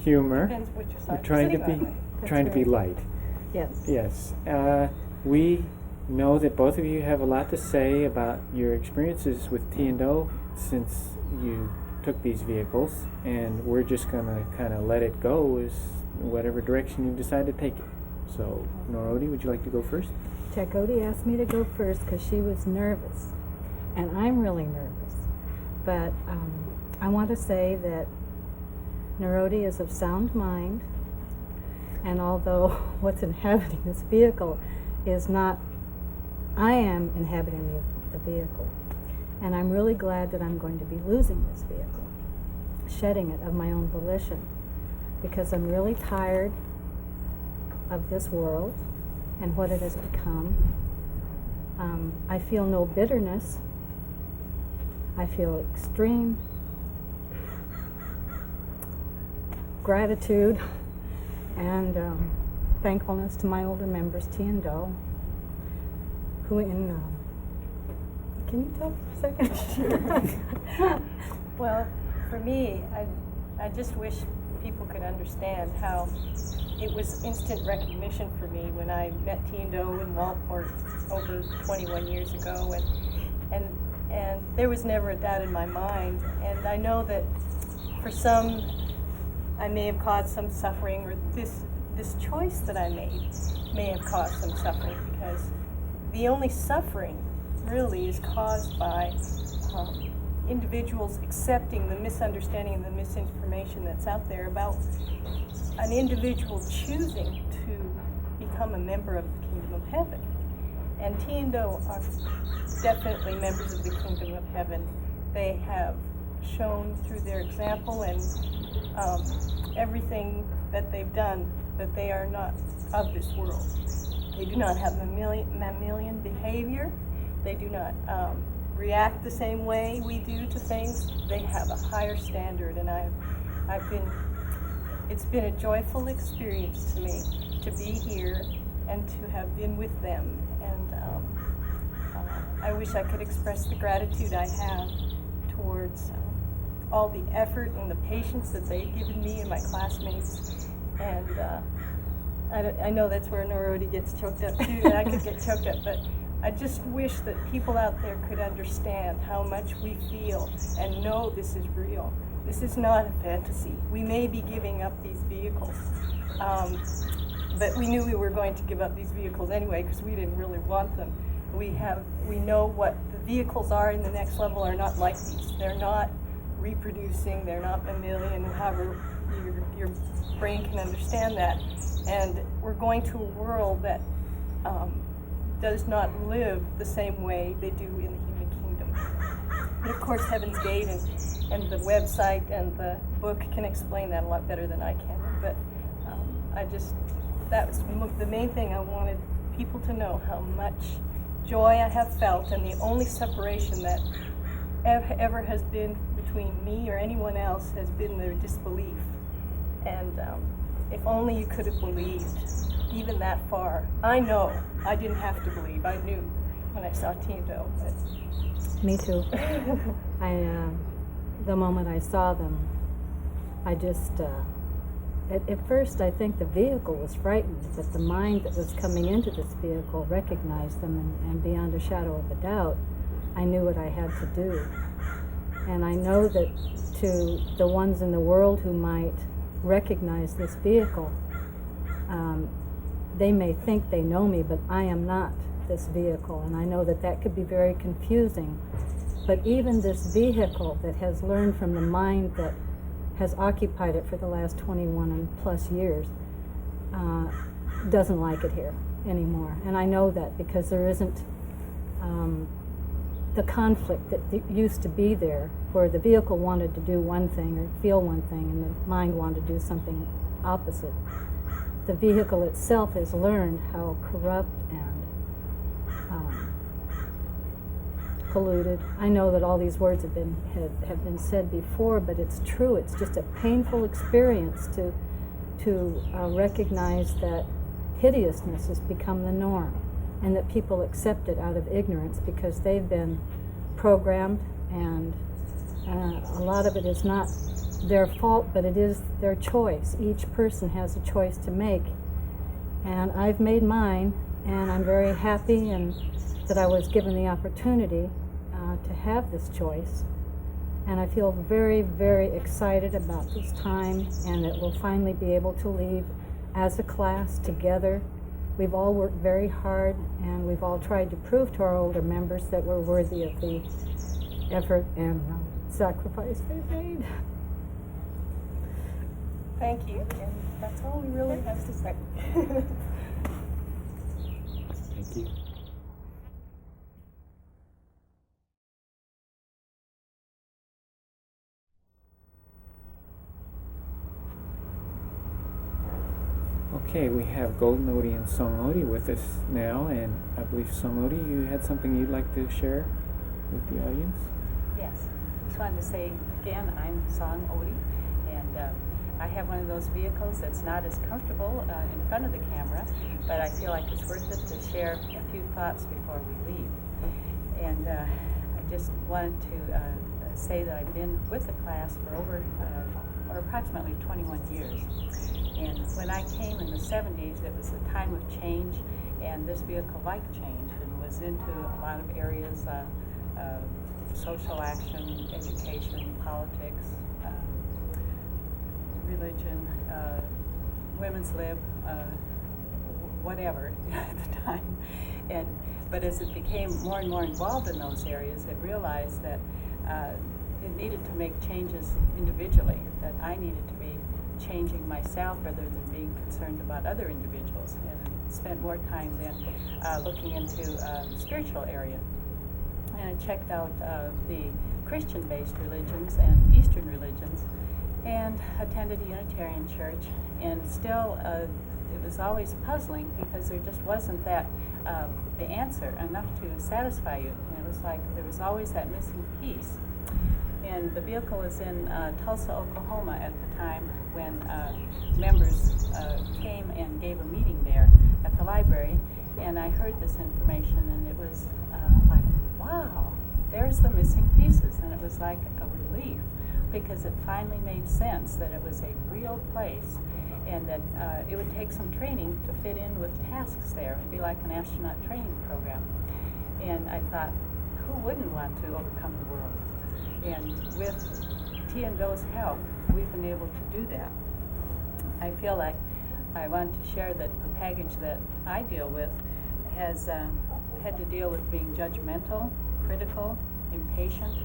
humor, Depends which side we're trying to you're be sitting on. trying to be light. Yes. Yes. We know that both of you have a lot to say about your experiences with T&O since you took these vehicles, and we're just going to kind of let it go as whatever direction you decide to take it. So, Norodi, would you like to go first? Chakoti asked me to go first because she was nervous, and I'm really nervous. But I want to say that Norodi is of sound mind, and although what's inhabiting this vehicle is not, I am inhabiting the vehicle. And I'm really glad that I'm going to be losing this vehicle, shedding it of my own volition, because I'm really tired of this world and what it has become. I feel no bitterness. I feel extreme gratitude and thankfulness to my older members, T&O, who in can you talk for a second? Well, for me, I just wish people could understand how it was instant recognition for me when I met T&O in Walport over 21 years ago, and there was never a doubt in my mind. And I know that for some, I may have caused some suffering, or this choice that I made may have caused some suffering, because the only suffering really is caused by individuals accepting the misunderstanding and the misinformation that's out there about an individual choosing to become a member of the Kingdom of Heaven. And T&O are definitely members of the Kingdom of Heaven. They have shown through their example and everything that they've done that they are not of this world. They do not have mammalian behavior. They do not react the same way we do to things. They have a higher standard, and it's been a joyful experience to me to be here and to have been with them. And I wish I could express the gratitude I have towards all the effort and the patience that they've given me and my classmates. And I know that's where Norodi gets choked up too, and I could get choked up, but I just wish that people out there could understand how much we feel and know this is real. This is not a fantasy. We may be giving up these vehicles, but we knew we were going to give up these vehicles anyway because we didn't really want them. We know what the vehicles are in the next level are not like these. They're not reproducing, they're not mammalian, however your brain can understand that. And we're going to a world that does not live the same way they do in the human kingdom. And of course, Heaven's Gate and the website and the book can explain that a lot better than I can. But that was the main thing I wanted people to know, how much joy I have felt, and the only separation that ever has been between me or anyone else has been their disbelief. And if only you could have believed even that far. I know I didn't have to believe. I knew when I saw Tiendo. Me too. The moment I saw them, I just, at first I think the vehicle was frightened, but the mind that was coming into this vehicle recognized them, and beyond a shadow of a doubt, I knew what I had to do. And I know that to the ones in the world who might recognize this vehicle, they may think they know me, but I am not this vehicle, and I know that that could be very confusing. But even this vehicle that has learned from the mind that has occupied it for the last 21 and plus years doesn't like it here anymore. And I know that because there isn't the conflict that used to be there, where the vehicle wanted to do one thing or feel one thing and the mind wanted to do something opposite. The vehicle itself has learned how corrupt and polluted. I know that all these words have been said before, but it's true. It's just a painful experience to recognize that hideousness has become the norm, and that people accept it out of ignorance because they've been programmed, and a lot of it is not their fault, but it is their choice. Each person has a choice to make, and I've made mine, and I'm very happy and that I was given the opportunity to have this choice. And I feel very, very excited about this time, and that we'll finally be able to leave as a class together. We've all worked very hard, and we've all tried to prove to our older members that we're worthy of the effort and sacrifice they've made. Thank you, and that's all we really have to say. Thank you. Okay, we have Golden Odie and Song Odie with us now, and I believe Song Odie, you had something you'd like to share with the audience? Yes, just wanted to say again, I'm Song Odie, and I have one of those vehicles that's not as comfortable in front of the camera, but I feel like it's worth it to share a few thoughts before we leave. And I just wanted to say that I've been with the class for or approximately 21 years. And when I came in the 70s, it was a time of change, and this vehicle liked change and was into a lot of areas, social action, education, politics, religion, women's lib, whatever at the time. But as it became more and more involved in those areas, it realized that it needed to make changes individually, that I needed to be changing myself rather than being concerned about other individuals, and spent more time then looking into the spiritual area. And I checked out the Christian-based religions and Eastern religions, and attended a Unitarian church, and still it was always puzzling because there just wasn't that the answer enough to satisfy you. And it was like there was always that missing piece. And the vehicle was in Tulsa, Oklahoma at the time when members came and gave a meeting there at the library. And I heard this information, and it was like, wow, there's the missing pieces. And it was like a relief, because it finally made sense that it was a real place, and that it would take some training to fit in with tasks there. It would be like an astronaut training program. And I thought, who wouldn't want to overcome the world? And with T&Do's help, we've been able to do that. I feel like I want to share that the package that I deal with has had to deal with being judgmental, critical, impatient,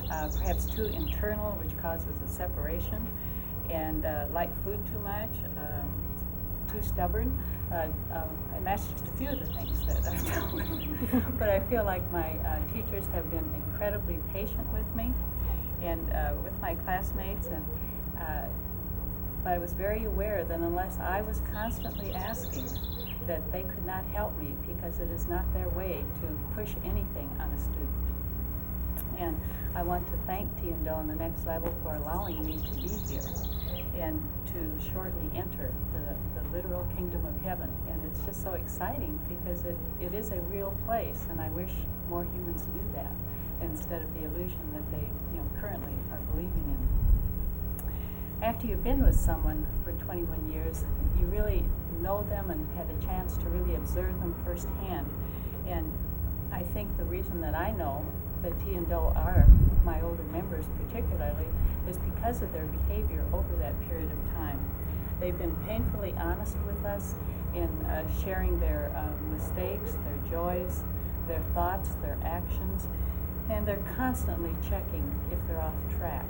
perhaps too internal, which causes a separation, and like food too much, too stubborn, and that's just a few of the things that I've dealt with. But I feel like my teachers have been incredibly patient with me and with my classmates, and but I was very aware that unless I was constantly asking, that they could not help me, because it is not their way to push anything on a student. And I want to thank T&Do on the Next Level for allowing me to be here and to shortly enter the literal kingdom of heaven. And it's just so exciting, because it is a real place, and I wish more humans knew that instead of the illusion that they currently are believing in. After you've been with someone for 21 years, you really know them and had a chance to really observe them firsthand. And I think the reason that I know that T&Do are my older members particularly is because of their behavior over that period of time. They've been painfully honest with us in sharing their mistakes, their joys, their thoughts, their actions, and they're constantly checking if they're off track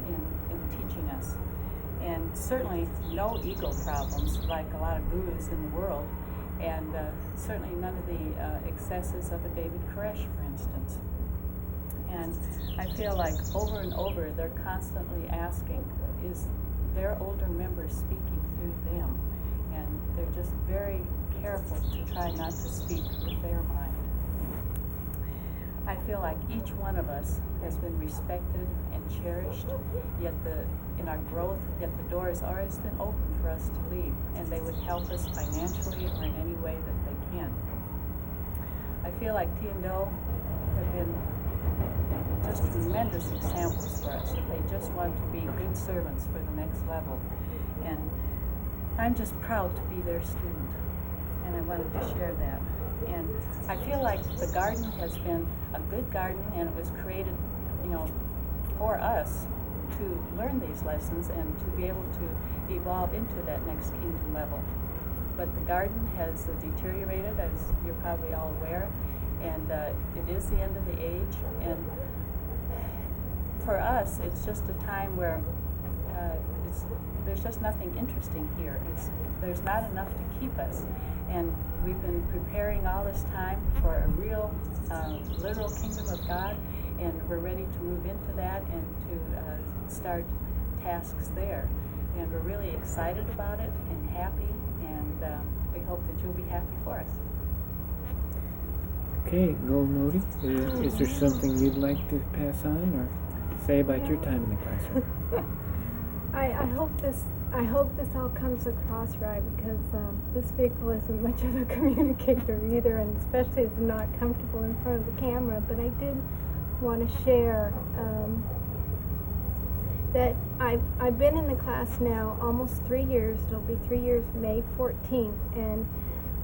in teaching us. And certainly no ego problems like a lot of gurus in the world, and certainly none of the excesses of a David Koresh, for instance. And I feel like over and over they're constantly asking, is their older member speaking through them? And they're just very careful to try not to speak with their mind. I feel like each one of us has been respected and cherished, yet in our growth, yet the door has always been open for us to leave, and they would help us financially or in any way that they can. I feel like T&Do have been just tremendous examples for us. They just want to be good servants for the next level. And I'm just proud to be their student, and I wanted to share that. And I feel like the garden has been a good garden, and it was created, for us to learn these lessons and to be able to evolve into that next kingdom level. But the garden has deteriorated, as you're probably all aware, and it is the end of the age. And for us, it's just a time where there's just nothing interesting here. There's not enough to keep us. And we've been preparing all this time for a real, literal kingdom of God, and we're ready to move into that and to start tasks there. And we're really excited about it and happy, and we hope that you'll be happy for us. Okay, Golden Odie, is there something you'd like to pass on or say about your time in the classroom? I hope this all comes across right, because this vehicle isn't much of a communicator either, and especially is not comfortable in front of the camera. But I did want to share that I've been in the class now almost 3 years. It'll be 3 years May 14th, and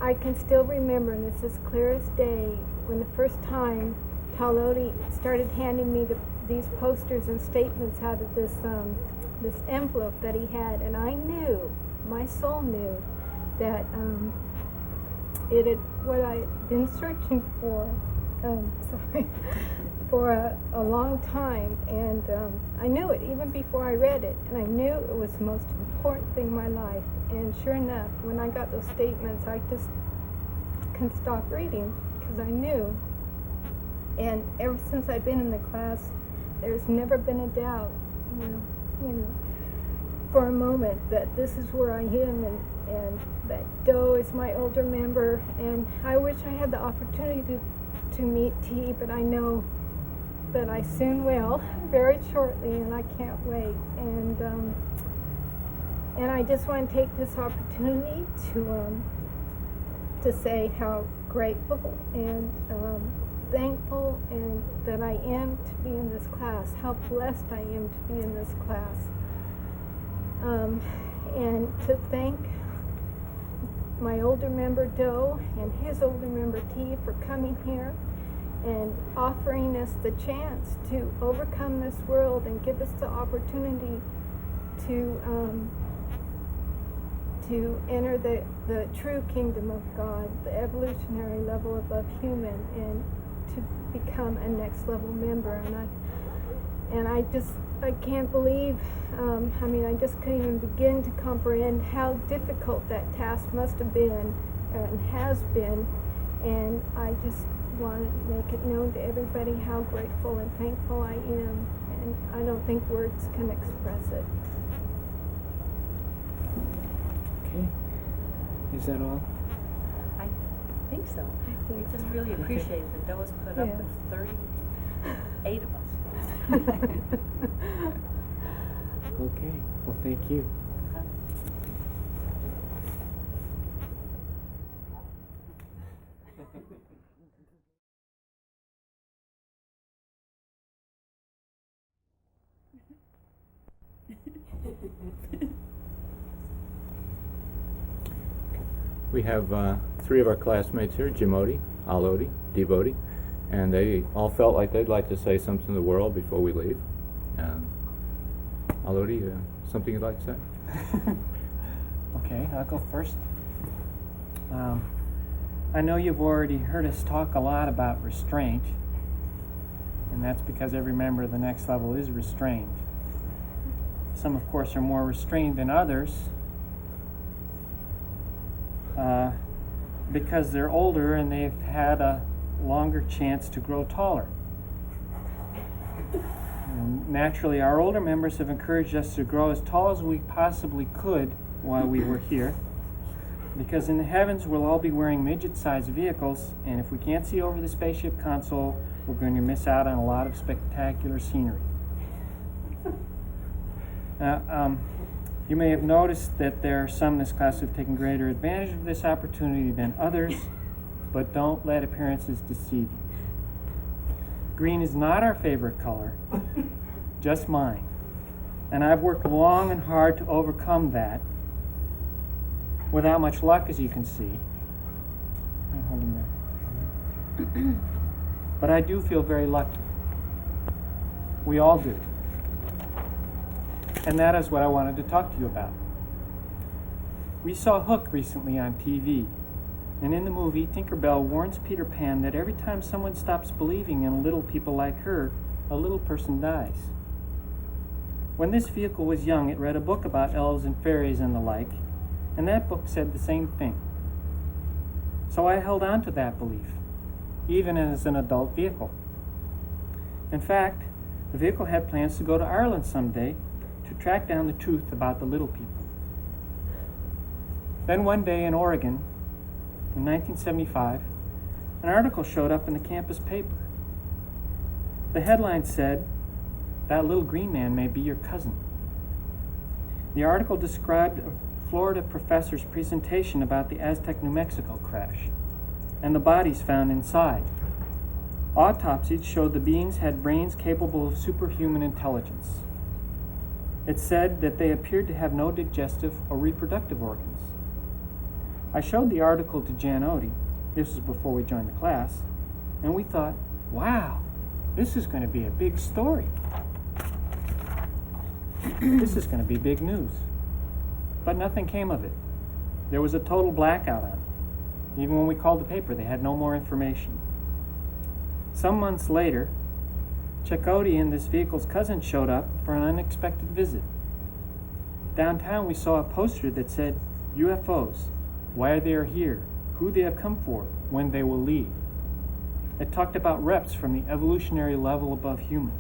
I can still remember, and this is clear as day, when the first time Talodi started handing me these posters and statements out of this envelope that he had, and I knew, my soul knew, that it had what I had been searching for, for a long time, and I knew it even before I read it, and I knew it was the most important thing in my life. And sure enough, when I got those statements, I just couldn't stop reading, because I knew. And ever since I've been in the class, there's never been a doubt, for a moment, that this is where I am, and that Doe is my older member, and I wish I had the opportunity to meet T, but I know that I soon will, very shortly, and I can't wait. And I just want to take this opportunity to say how grateful and thankful and that I am to be in this class, how blessed I am to be in this class. And to thank my older member Doe and his older member T for coming here and offering us the chance to overcome this world and give us the opportunity to enter the true kingdom of God, the evolutionary level above human, and to become a next level member. And I can't believe, I just couldn't even begin to comprehend how difficult that task must have been and has been. And I just want to make it known to everybody how grateful and thankful I am. And I don't think words can express it. Okay. Is that all? I think so. We just really appreciate that Doe's put up with 38 of us. Okay. Well, thank you. We have 3 of our classmates here, Jimoti, Alodi, Devoti, and they all felt like they'd like to say something to the world before we leave. Alodi, something you'd like to say? Okay, I'll go first. I know you've already heard us talk a lot about restraint, and that's because every member of the next level is restrained. Some, of course, are more restrained than others because they're older and they've had a longer chance to grow taller. Naturally, our older members have encouraged us to grow as tall as we possibly could while we were here, because in the heavens we'll all be wearing midget-sized vehicles, and if we can't see over the spaceship console, we're going to miss out on a lot of spectacular scenery. You may have noticed that there are some in this class who have taken greater advantage of this opportunity than others, but don't let appearances deceive you. Green is not our favorite color, just mine. And I've worked long and hard to overcome that, without much luck, as you can see. I'm holding that. But I do feel very lucky. We all do. And that is what I wanted to talk to you about. We saw Hook recently on TV, and in the movie, Tinkerbell warns Peter Pan that every time someone stops believing in little people like her, a little person dies. When this vehicle was young, it read a book about elves and fairies and the like, and that book said the same thing. So I held on to that belief, even as an adult vehicle. In fact, the vehicle had plans to go to Ireland someday to track down the truth about the little people. Then one day in Oregon, in 1975, an article showed up in the campus paper. The headline said, "That little green man may be your cousin." The article described a Florida professor's presentation about the Aztec, New Mexico crash and the bodies found inside. Autopsies showed the beings had brains capable of superhuman intelligence. It said that they appeared to have no digestive or reproductive organs. I showed the article to Jan Odie, this was before we joined the class, and we thought, wow, this is going to be a big story. This is going to be big news. But nothing came of it. There was a total blackout on it. Even when we called the paper, they had no more information. Some months later, Chakoti and this vehicle's cousin showed up for an unexpected visit. Downtown, we saw a poster that said, UFOs, why they are here, who they have come for, when they will leave. It talked about reps from the evolutionary level above human.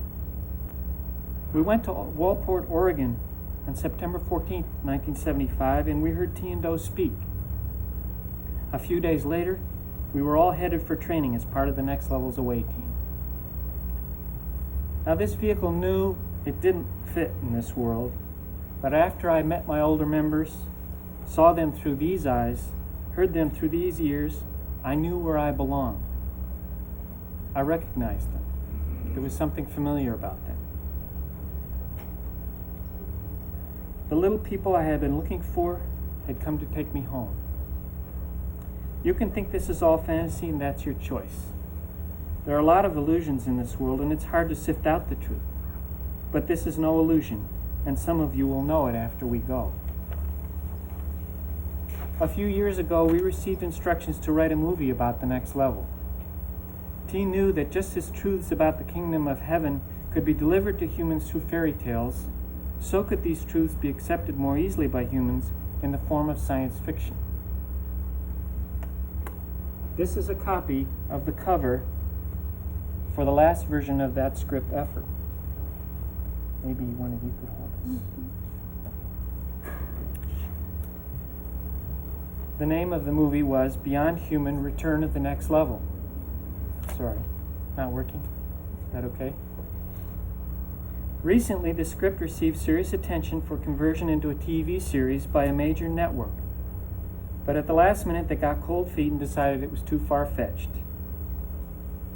We went to Walport, Oregon on September 14th, 1975, and we heard T&O speak. A few days later, we were all headed for training as part of the Next Levels Away team. Now, this vehicle knew it didn't fit in this world, but after I met my older members, saw them through these eyes, heard them through these ears, I knew where I belonged. I recognized them. There was something familiar about them. The little people I had been looking for had come to take me home. You can think this is all fantasy, and that's your choice. There are a lot of illusions in this world, and it's hard to sift out the truth. But this is no illusion, and some of you will know it after we go. A few years ago, we received instructions to write a movie about the next level. T knew that just as truths about the kingdom of heaven could be delivered to humans through fairy tales, so could these truths be accepted more easily by humans in the form of science fiction. This is a copy of the cover for the last version of that script effort. Maybe one of you could hold this. The name of the movie was Beyond Human: Return of the Next Level. Sorry, not working? Is that okay? Recently, the script received serious attention for conversion into a TV series by a major network. But at the last minute, they got cold feet and decided it was too far-fetched.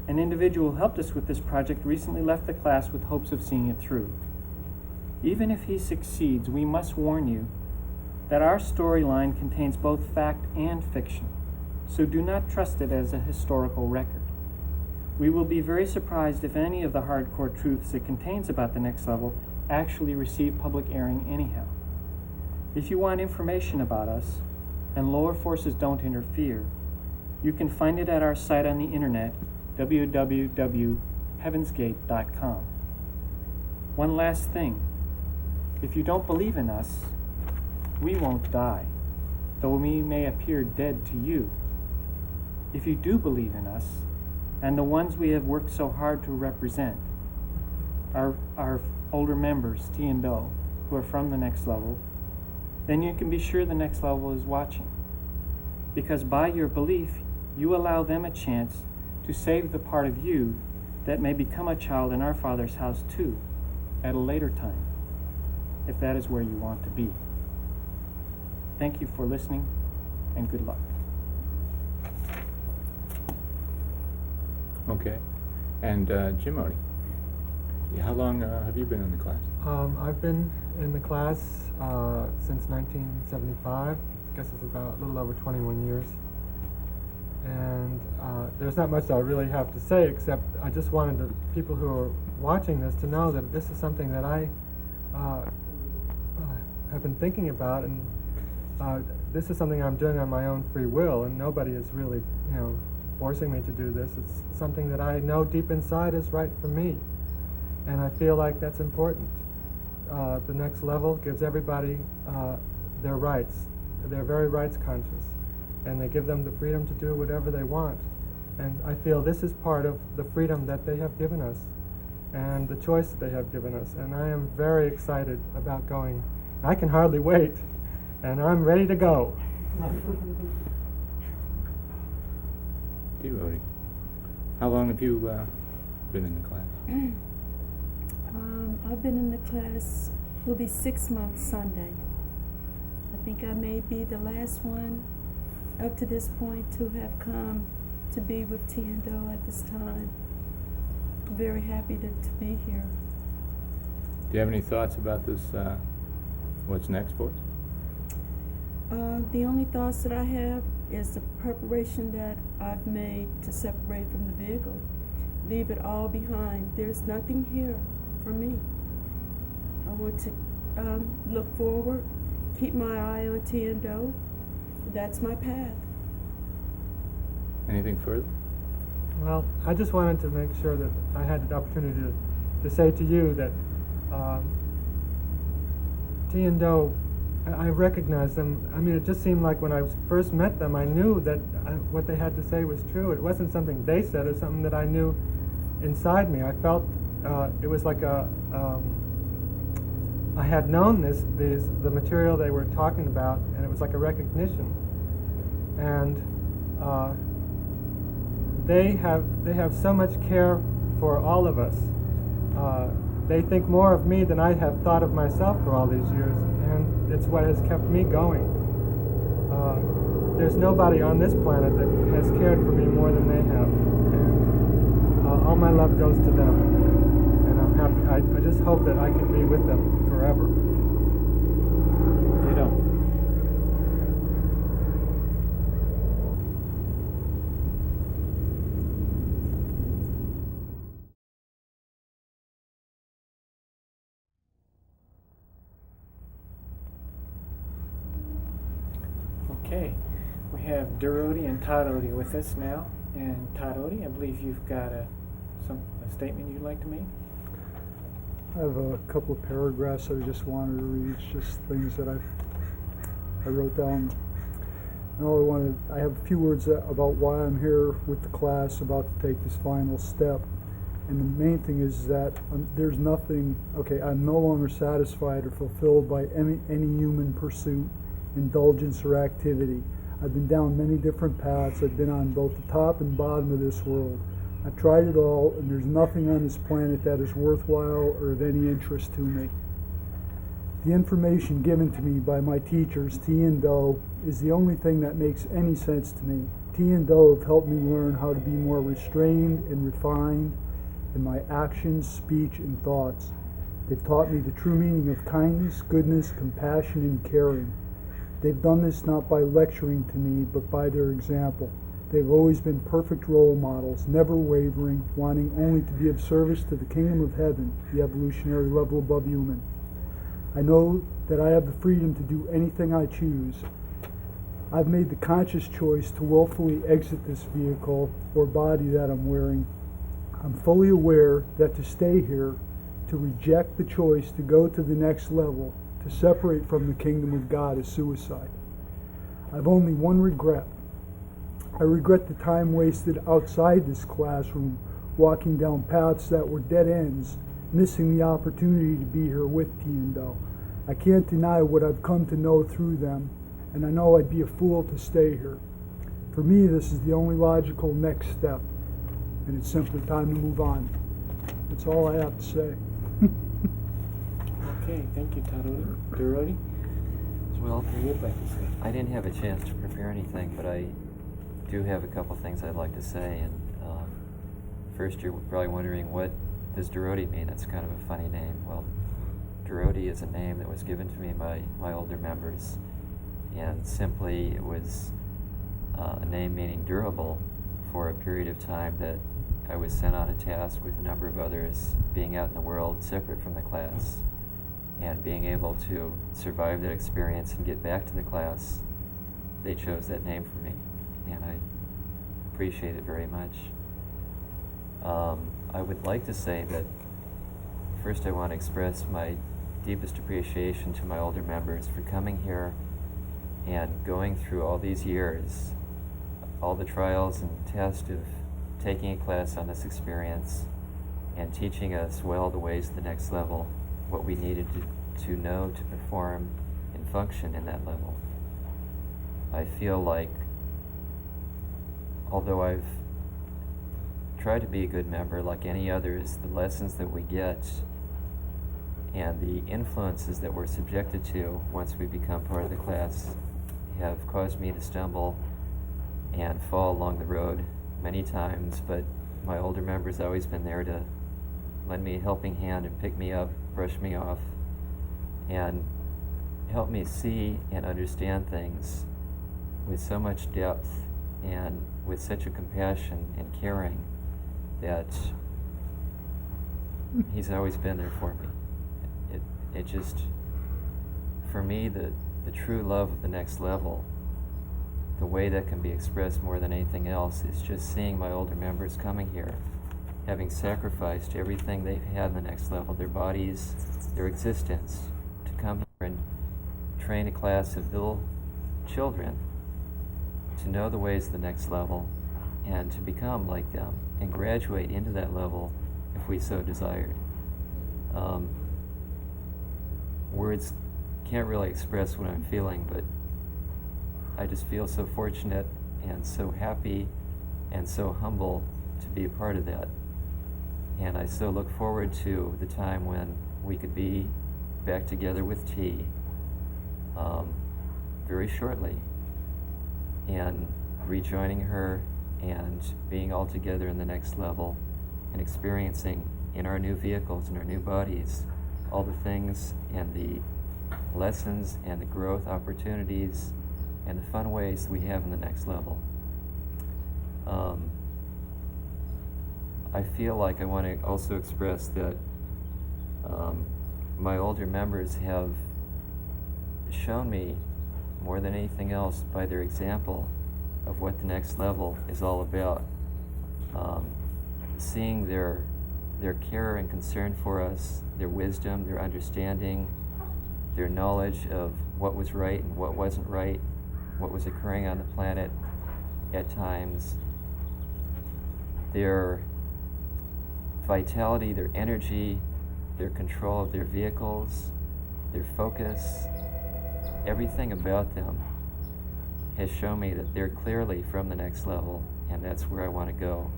An individual who helped us with this project recently left the class with hopes of seeing it through. Even if he succeeds, we must warn you that our storyline contains both fact and fiction, so do not trust it as a historical record. We will be very surprised if any of the hardcore truths it contains about the next level actually receive public airing anyhow. If you want information about us, and lower forces don't interfere, you can find it at our site on the internet, www.heavensgate.com. One last thing. If you don't believe in us, we won't die, though we may appear dead to you. If you do believe in us, and the ones we have worked so hard to represent, our older members, T and O, who are from the next level, then you can be sure the next level is watching. Because by your belief, you allow them a chance to save the part of you that may become a child in our Father's house too, at a later time, if that is where you want to be. Thank you for listening, and good luck. Okay. And Jim Odie, how long have you been in the class? I've been in the class since 1975. I guess it's about a little over 21 years. And there's not much I really have to say, except I just wanted the people who are watching this to know that this is something that I have been thinking about, and this is something I'm doing on my own free will, and nobody is really, forcing me to do this. It's something that I know deep inside is right for me, and I feel like that's important. The next level gives everybody their rights. They're very rights conscious, and they give them the freedom to do whatever they want. And I feel this is part of the freedom that they have given us and the choice that they have given us. And I am very excited about going. I can hardly wait, and I'm ready to go. Odie, how long have you been in the class? I've been in the class, will be 6 months Sunday. I think I may be the last one up to this point to have come to be with T&O at this time. I'm very happy to be here. Do you have any thoughts about this, what's next for us? The only thoughts that I have is the preparation that I've made to separate from the vehicle. Leave it all behind. There's nothing here for me. I want to look forward, keep my eye on T&O. That's my path. Anything further? Well, I just wanted to make sure that I had the opportunity to say to you that T&O, I recognized them. I mean, it just seemed like when I first met them, I knew that what they had to say was true. It wasn't something they said, it was something that I knew inside me. I felt it was like I had known the material they were talking about, and it was like a recognition. And they have so much care for all of us. They think more of me than I have thought of myself for all these years, and it's what has kept me going. There's nobody on this planet that has cared for me more than they have, and all my love goes to them. And I'm happy. I just hope that I can be with them forever. Ditto. Okay, we have Dorothy and Todd Odie with us now. And Todd Odie, I believe you've got a statement you'd like to make? I have a couple of paragraphs I just wanted to read, just things that I wrote down. And I have a few words about why I'm here with the class, about to take this final step. And the main thing is that there's nothing, I'm no longer satisfied or fulfilled by any human pursuit, indulgence, or activity. I've been down many different paths. I've been on both the top and bottom of this world. I've tried it all, and there's nothing on this planet that is worthwhile or of any interest to me. The information given to me by my teachers, T and Do, is the only thing that makes any sense to me. T and Do have helped me learn how to be more restrained and refined in my actions, speech, and thoughts. They've taught me the true meaning of kindness, goodness, compassion, and caring. They've done this not by lecturing to me, but by their example. They've always been perfect role models, never wavering, wanting only to be of service to the kingdom of heaven, the evolutionary level above human. I know that I have the freedom to do anything I choose. I've made the conscious choice to willfully exit this vehicle or body that I'm wearing. I'm fully aware that to stay here, to reject the choice to go to the next level, to separate from the kingdom of God, is suicide. I've only one regret. I regret the time wasted outside this classroom, walking down paths that were dead ends, missing the opportunity to be here with T and Do. I can't deny what I've come to know through them, and I know I'd be a fool to stay here. For me, this is the only logical next step, and it's simply time to move on. That's all I have to say. Okay, thank you, Todd Odie. Dorothy? Well, What would you like to say? I didn't have a chance to prepare anything, but I do have a couple things I'd like to say. And first, you're probably wondering, what does Dorothy mean? That's kind of a funny name. Well, Dorothy is a name that was given to me by my older members, and simply it was a name meaning durable for a period of time that I was sent on a task with a number of others, being out in the world separate from the class, and being able to survive that experience and get back to the class. They chose that name for me, and I appreciate it very much. I would like to say that first I want to express my deepest appreciation to my older members for coming here and going through all these years, all the trials and tests of taking a class on this experience and teaching us well the ways to the next level, what we needed to know to perform and function in that level. I feel like, although I've tried to be a good member like any others, the lessons that we get and the influences that we're subjected to once we become part of the class have caused me to stumble and fall along the road many times, but my older members have always been there to lend me a helping hand and pick me up, brush me off, and help me see and understand things with so much depth and with such a compassion and caring that he's always been there for me. It just, for me, the true love of the next level, the way that can be expressed more than anything else, is just seeing my older members coming here, having sacrificed everything they've had in the next level, their bodies, their existence, to come here and train a class of little children to know the ways of the next level and to become like them and graduate into that level if we so desired. words can't really express what I'm feeling, but I just feel so fortunate and so happy and so humble to be a part of that. And I so look forward to the time when we could be back together with T very shortly, and rejoining her and being all together in the next level and experiencing in our new vehicles and our new bodies all the things and the lessons and the growth opportunities and the fun ways that we have in the next level. I feel like I want to also express that my older members have shown me more than anything else by their example of what the next level is all about. Seeing their care and concern for us, their wisdom, their understanding, their knowledge of what was right and what wasn't right, what was occurring on the planet at times, their vitality, their energy, their control of their vehicles, their focus, everything about them has shown me that they're clearly from the next level, and that's where I want to go.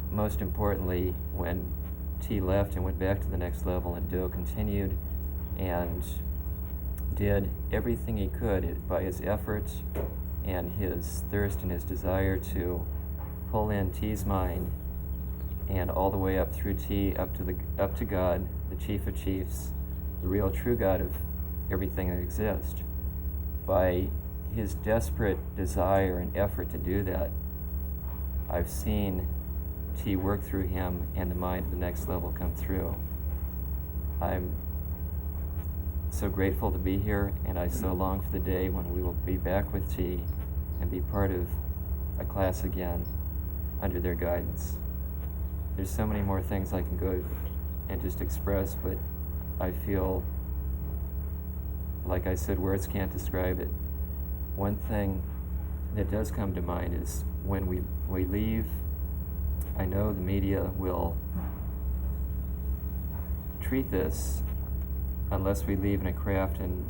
Most importantly, when T left and went back to the next level, and Do continued and did everything he could by his efforts and his thirst and his desire to pull in T's mind and all the way up through T, up to God, the Chief of Chiefs, the real true God of everything that exists. By his desperate desire and effort to do that, I've seen T work through him and the mind of the next level come through. I'm so grateful to be here, and I so long for the day when we will be back with T and be part of a class again under their guidance. There's so many more things I can go and just express, but I feel, like I said, words can't describe it. One thing that does come to mind is when we leave, I know the media will treat this, unless we leave in a craft and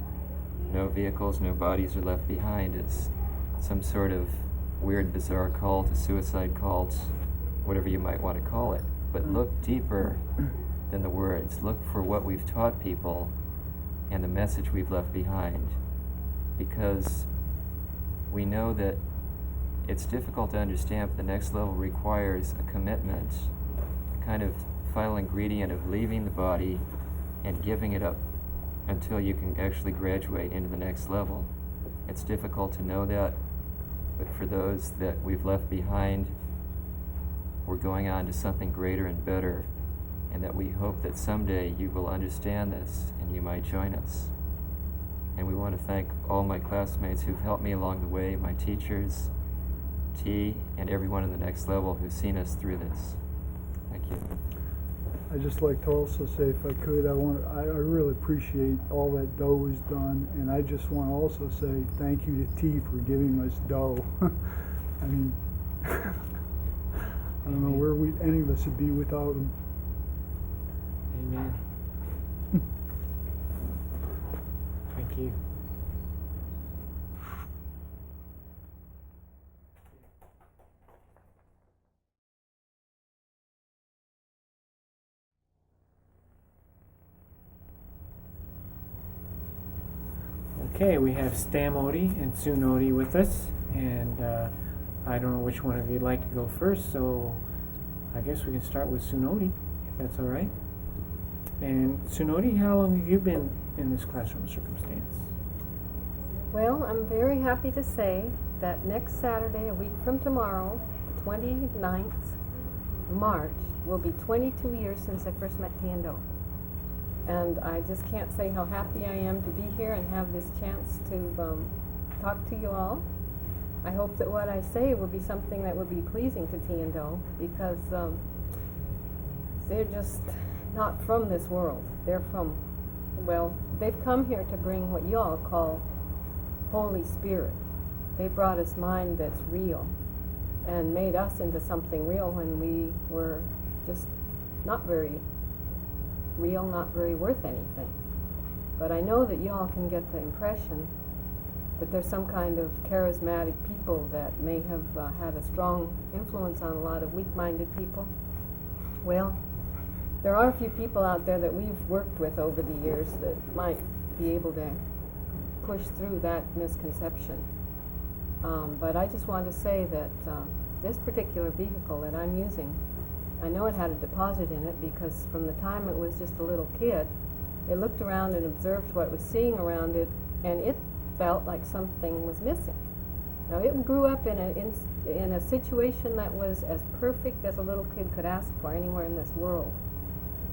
no vehicles, no bodies are left behind, as some sort of weird, bizarre cult, a suicide cult, whatever you might want to call it. But look deeper than the words. Look for what we've taught people and the message we've left behind, because we know that it's difficult to understand, but the next level requires a commitment, a kind of final ingredient of leaving the body and giving it up until you can actually graduate into the next level. It's difficult to know that, but for those that we've left behind, we're going on to something greater and better, and that we hope that someday you will understand this and you might join us. And we want to thank all my classmates who've helped me along the way, my teachers, T, and everyone in the next level who's seen us through this. Thank you. I'd just like to also say, if I could, I really appreciate all that Doe has done, and I just want to also say thank you to T for giving us Doe. I mean, I don't know where any of us would be without him. Amen. Thank you. Okay, we have Stam Odie and Soon Odie with us, and I don't know which one of you'd like to go first, so I guess we can start with Soon Odie, if that's all right. And Soon Odie, how long have you been in this classroom circumstance? Well, I'm very happy to say that next Saturday, a week from tomorrow, the 29th March, will be 22 years since I first met Tiendo. And I just can't say how happy I am to be here and have this chance to talk to you all. I hope that what I say will be something that will be pleasing to Tiendo, because they're just not from this world. They're from, well, they've come here to bring what you all call Holy Spirit. They brought us mind that's real and made us into something real when we were just not very real, not very worth anything. But I know that you all can get the impression that there's some kind of charismatic people that may have had a strong influence on a lot of weak-minded people. Well, there are a few people out there that we've worked with over the years that might be able to push through that misconception. But I just want to say that this particular vehicle that I'm using, I know it had a deposit in it because from the time it was just a little kid, it looked around and observed what it was seeing around it, and it felt like something was missing. Now, it grew up in a situation that was as perfect as a little kid could ask for anywhere in this world.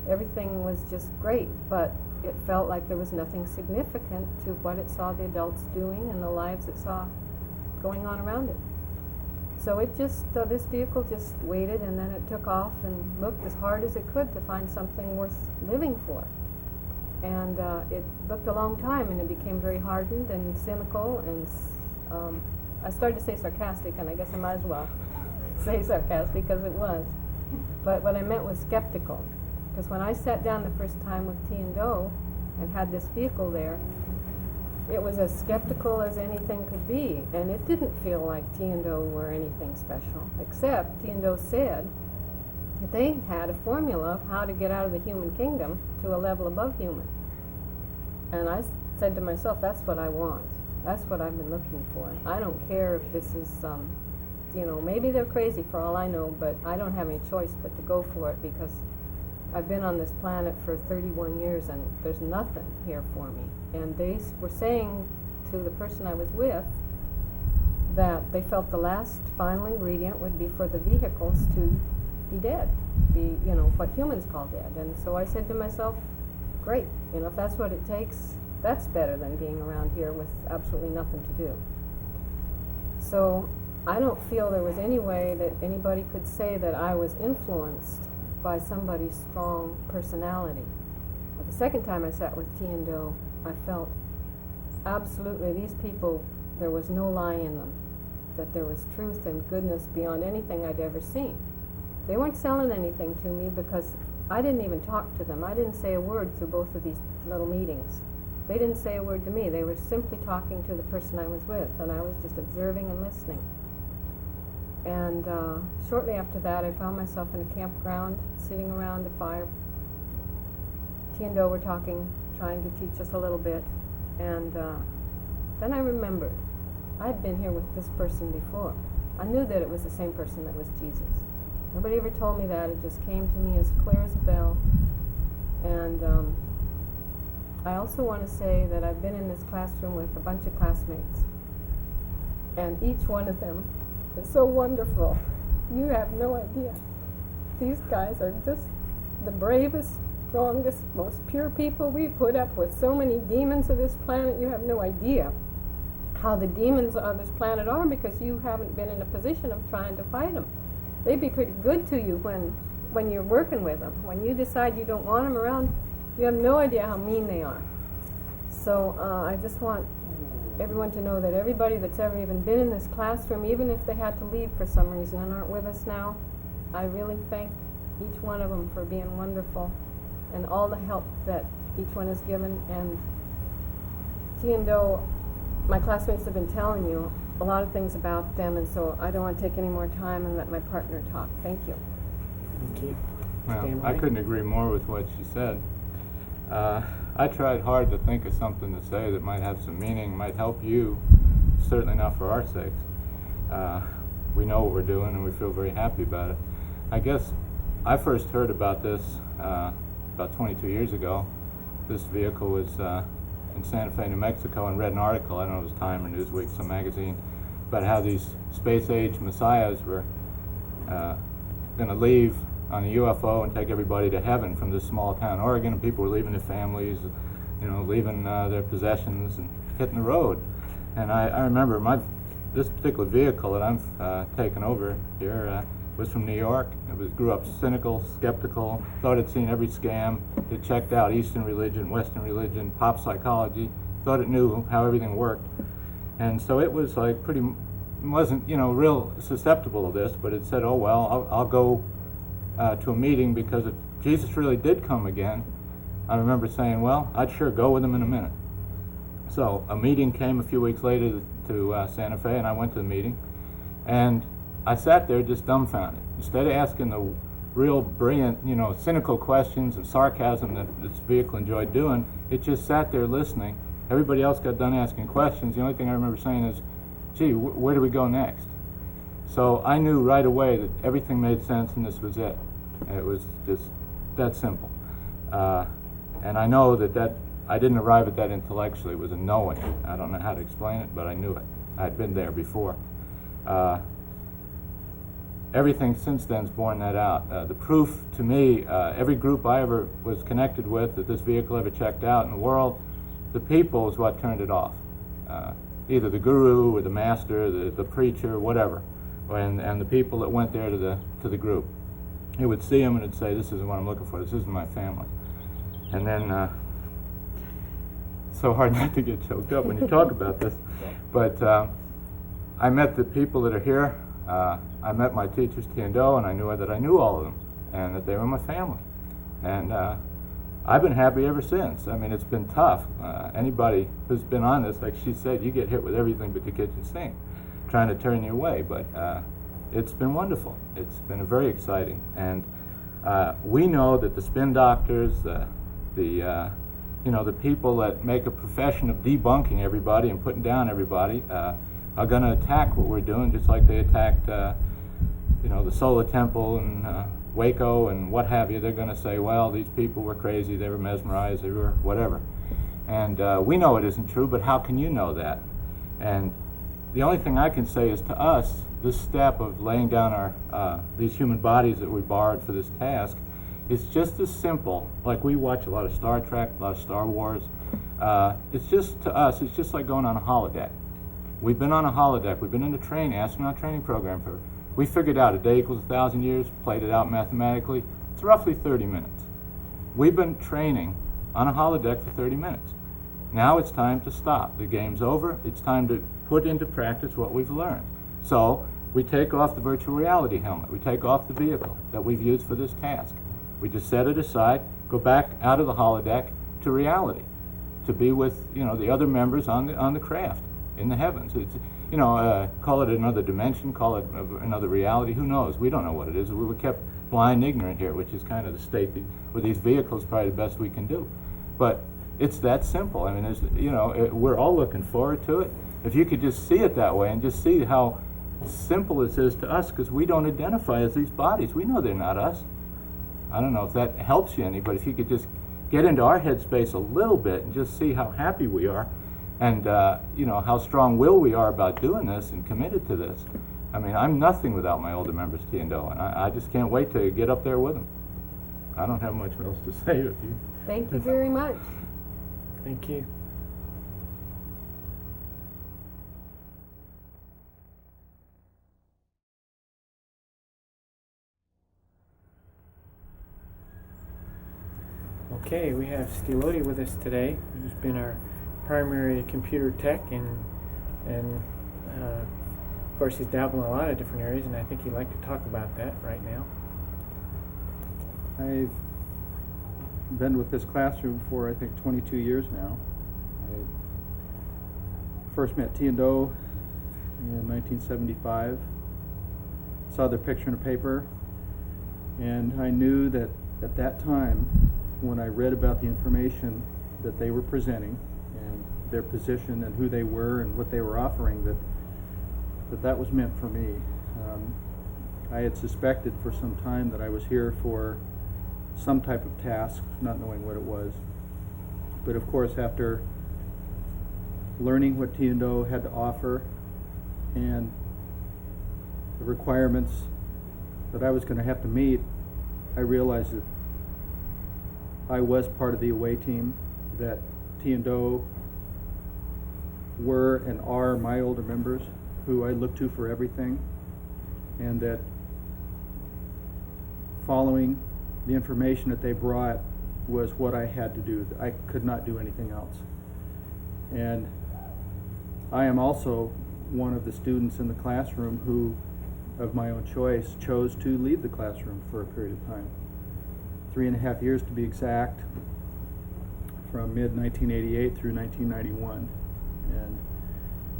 Everything was just great, but it felt like there was nothing significant to what it saw the adults doing and the lives it saw going on around it. So it just, this vehicle just waited, and then it took off and looked as hard as it could to find something worth living for. And it looked a long time, and it became very hardened and cynical, and I started to say sarcastic, and I guess I might as well say sarcastic, because it was. But what I meant was skeptical. Because when I sat down the first time with T and Do and had this vehicle there, it was as skeptical as anything could be, and it didn't feel like T and Do were anything special, except T and Do said that they had a formula of how to get out of the human kingdom to a level above human. And I said to myself, that's what I want. That's what I've been looking for. I don't care if this is, maybe they're crazy for all I know, but I don't have any choice but to go for it, because I've been on this planet for 31 years and there's nothing here for me. And they were saying to the person I was with that they felt the last final ingredient would be for the vehicles to be dead, be, what humans call dead. And so I said to myself, great, if that's what it takes, that's better than being around here with absolutely nothing to do. So I don't feel there was any way that anybody could say that I was influenced by somebody's strong personality. But the second time I sat with T and Do, I felt absolutely these people, there was no lie in them, that there was truth and goodness beyond anything I'd ever seen. They weren't selling anything to me because I didn't even talk to them. I didn't say a word through both of these little meetings. They didn't say a word to me. They were simply talking to the person I was with, and I was just observing and listening. And shortly after that, I found myself in a campground, sitting around a fire. T and Do were talking, trying to teach us a little bit. And then I remembered, I'd been here with this person before. I knew that it was the same person that was Jesus. Nobody ever told me that. It just came to me as clear as a bell. And I also want to say that I've been in this classroom with a bunch of classmates. And each one of them is so wonderful. You have no idea. These guys are just the bravest, strongest, most pure people. We put up with so many demons of this planet. You have no idea how the demons of this planet are, because you haven't been in a position of trying to fight them. They'd be pretty good to you when you're working with them. When you decide you don't want them around, you have no idea how mean they are. So I just want everyone to know that everybody that's ever even been in this classroom, even if they had to leave for some reason and aren't with us now, I really thank each one of them for being wonderful and all the help that each one has given. And T and Do, my classmates have been telling you a lot of things about them, and so I don't want to take any more time and let my partner talk. Thank you. Thank you. Well, I couldn't agree more with what she said. I tried hard to think of something to say that might have some meaning, might help you, certainly not for our sakes. We know what we're doing and we feel very happy about it. I guess I first heard about this about 22 years ago. This vehicle was in Santa Fe, New Mexico, and read an article, I don't know if it was Time or Newsweek, some magazine, about how these space-age messiahs were going to leave on a UFO and take everybody to heaven from this small town, Oregon, and people were leaving their families, leaving their possessions and hitting the road. And I remember this particular vehicle that I'm taking over here was from New York. It grew up cynical, skeptical, thought it'd seen every scam. It checked out Eastern religion, Western religion, pop psychology, thought it knew how everything worked. And so it was like wasn't, real susceptible to this, but it said, oh well, I'll go to a meeting, because if Jesus really did come again, I remember saying, well, I'd sure go with them in a minute. So a meeting came a few weeks later to Santa Fe, and I went to the meeting, and I sat there just dumbfounded. Instead of asking the real brilliant, cynical questions and sarcasm that this vehicle enjoyed doing, it just sat there listening. Everybody else got done asking questions. The only thing I remember saying is, gee, where do we go next? So I knew right away that everything made sense and this was it. It was just that simple. And I know that I didn't arrive at that intellectually. It was a knowing. I don't know how to explain it, but I knew it. I'd been there before. Everything since then's borne that out. The proof to me, every group I ever was connected with that this vehicle ever checked out in the world, the people is what turned it off. Either the guru or the master, the preacher, whatever, and the people that went there to the group. He would see them and would say, this isn't what I'm looking for, this isn't my family. And then, it's so hard not to get choked up when you talk about this, but I met the people that are here. I met my teachers, Tiendo, and I knew that I knew all of them, and that they were my family. And I've been happy ever since. I mean, it's been tough. Anybody who's been on this, like she said, you get hit with everything but the kitchen sink, trying to turn you away, but it's been wonderful. It's been very exciting. And we know that the spin doctors, the people that make a profession of debunking everybody and putting down everybody are going to attack what we're doing, just like they attacked, the Solar Temple and Waco and what have you. They're going to say, well, these people were crazy, they were mesmerized, they were whatever. And we know it isn't true, but how can you know that? And the only thing I can say is, to us, this step of laying down these human bodies that we borrowed for this task is just as simple. Like, we watch a lot of Star Trek, a lot of Star Wars. It's just, to us, it's just like going on a holodeck. We've been on a holodeck. We've been in a astronaut training program we figured out a day equals 1,000 years, played it out mathematically. It's roughly 30 minutes. We've been training on a holodeck for 30 minutes. Now it's time to stop. The game's over. It's time to put into practice what we've learned. So we take off the virtual reality helmet. We take off the vehicle that we've used for this task. We just set it aside, go back out of the holodeck to reality, to be with the other members on the craft in the heavens. It's, call it another dimension, call it another reality. Who knows? We don't know what it is. We were kept blind, ignorant here, which is kind of the state with these vehicles. Probably the best we can do. But it's that simple. I mean, we're all looking forward to it. If you could just see it that way and just see how simple this is to us, because we don't identify as these bodies. We know they're not us. I don't know if that helps you any, but if you could just get into our headspace a little bit and just see how happy we are, and how strong will we are about doing this and committed to this. I mean, I'm nothing without my older members, Tiendo, and I just can't wait to get up there with them. I don't have much else to say with you. Thank you very much. Thank you. Okay, we have Stiloti with us today, who's been our primary computer tech, and of course he's dabbled in a lot of different areas, and I think he'd like to talk about that right now. I've been with this classroom for, I think, 22 years now. I first met Tiendo in 1975, saw their picture in a paper, and I knew that at that time, when I read about the information that they were presenting and their position and who they were and what they were offering, that was meant for me. I had suspected for some time that I was here for some type of task, not knowing what it was. But of course, after learning what Tiendo had to offer and the requirements that I was going to have to meet, I realized that I was part of the away team, that Tiendo were and are my older members who I look to for everything, and that following the information that they brought was what I had to do. I could not do anything else. And I am also one of the students in the classroom who, of my own choice, chose to leave the classroom for a period of time. 3.5 years to be exact. from mid-1988 through 1991. And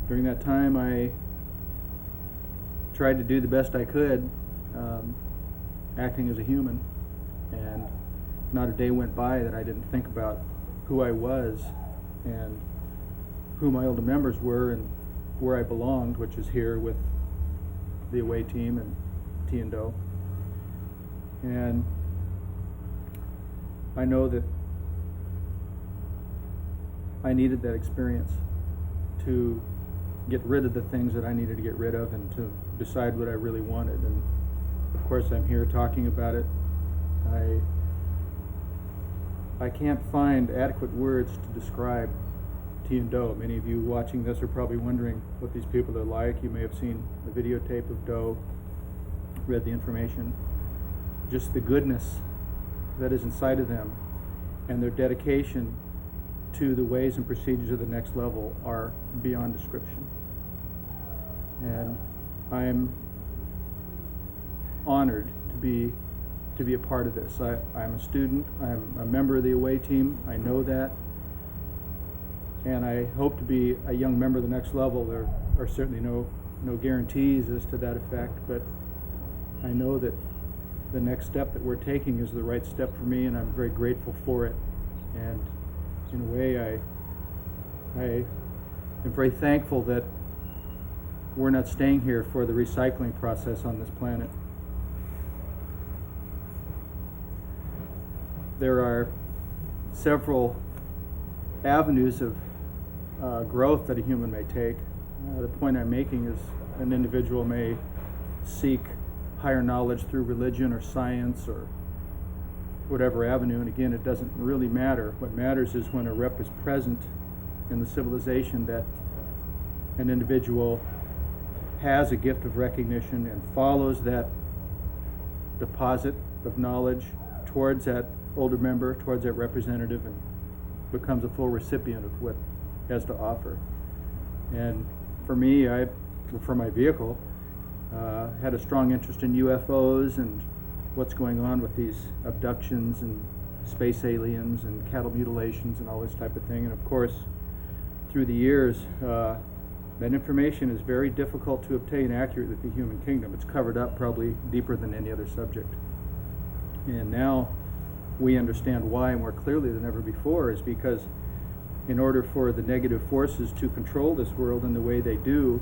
during that time, I tried to do the best I could, acting as a human, and not a day went by that I didn't think about who I was and who my older members were and where I belonged, which is here with the away team and T&O. And I know that I needed that experience to get rid of the things that I needed to get rid of and to decide what I really wanted. And of course, I'm here talking about it. I can't find adequate words to describe T&O. Many of you watching this are probably wondering what these people are like. You may have seen the videotape of Doe, read the information. Just the goodness that is inside of them and their dedication to the ways and procedures of the next level are beyond description. And I'm honored to be a part of this. I'm a student, I'm a member of the away team, I know that, and I hope to be a young member of the next level. There are certainly no guarantees as to that effect, but I know that the next step that we're taking is the right step for me, and I'm very grateful for it. And in a way, I am very thankful that we're not staying here for the recycling process on this planet. There are several avenues of growth that a human may take. The point I'm making is an individual may seek higher knowledge through religion or science or whatever avenue, and again, it doesn't really matter. What matters is when a rep is present in the civilization that an individual has a gift of recognition and follows that deposit of knowledge towards that older member, towards that representative, and becomes a full recipient of what has to offer. And for me, for my vehicle, had a strong interest in UFOs and what's going on with these abductions and space aliens and cattle mutilations and all this type of thing. And of course, through the years, that information is very difficult to obtain accurately with the human kingdom. It's covered up probably deeper than any other subject. And now we understand why more clearly than ever before, is because in order for the negative forces to control this world in the way they do,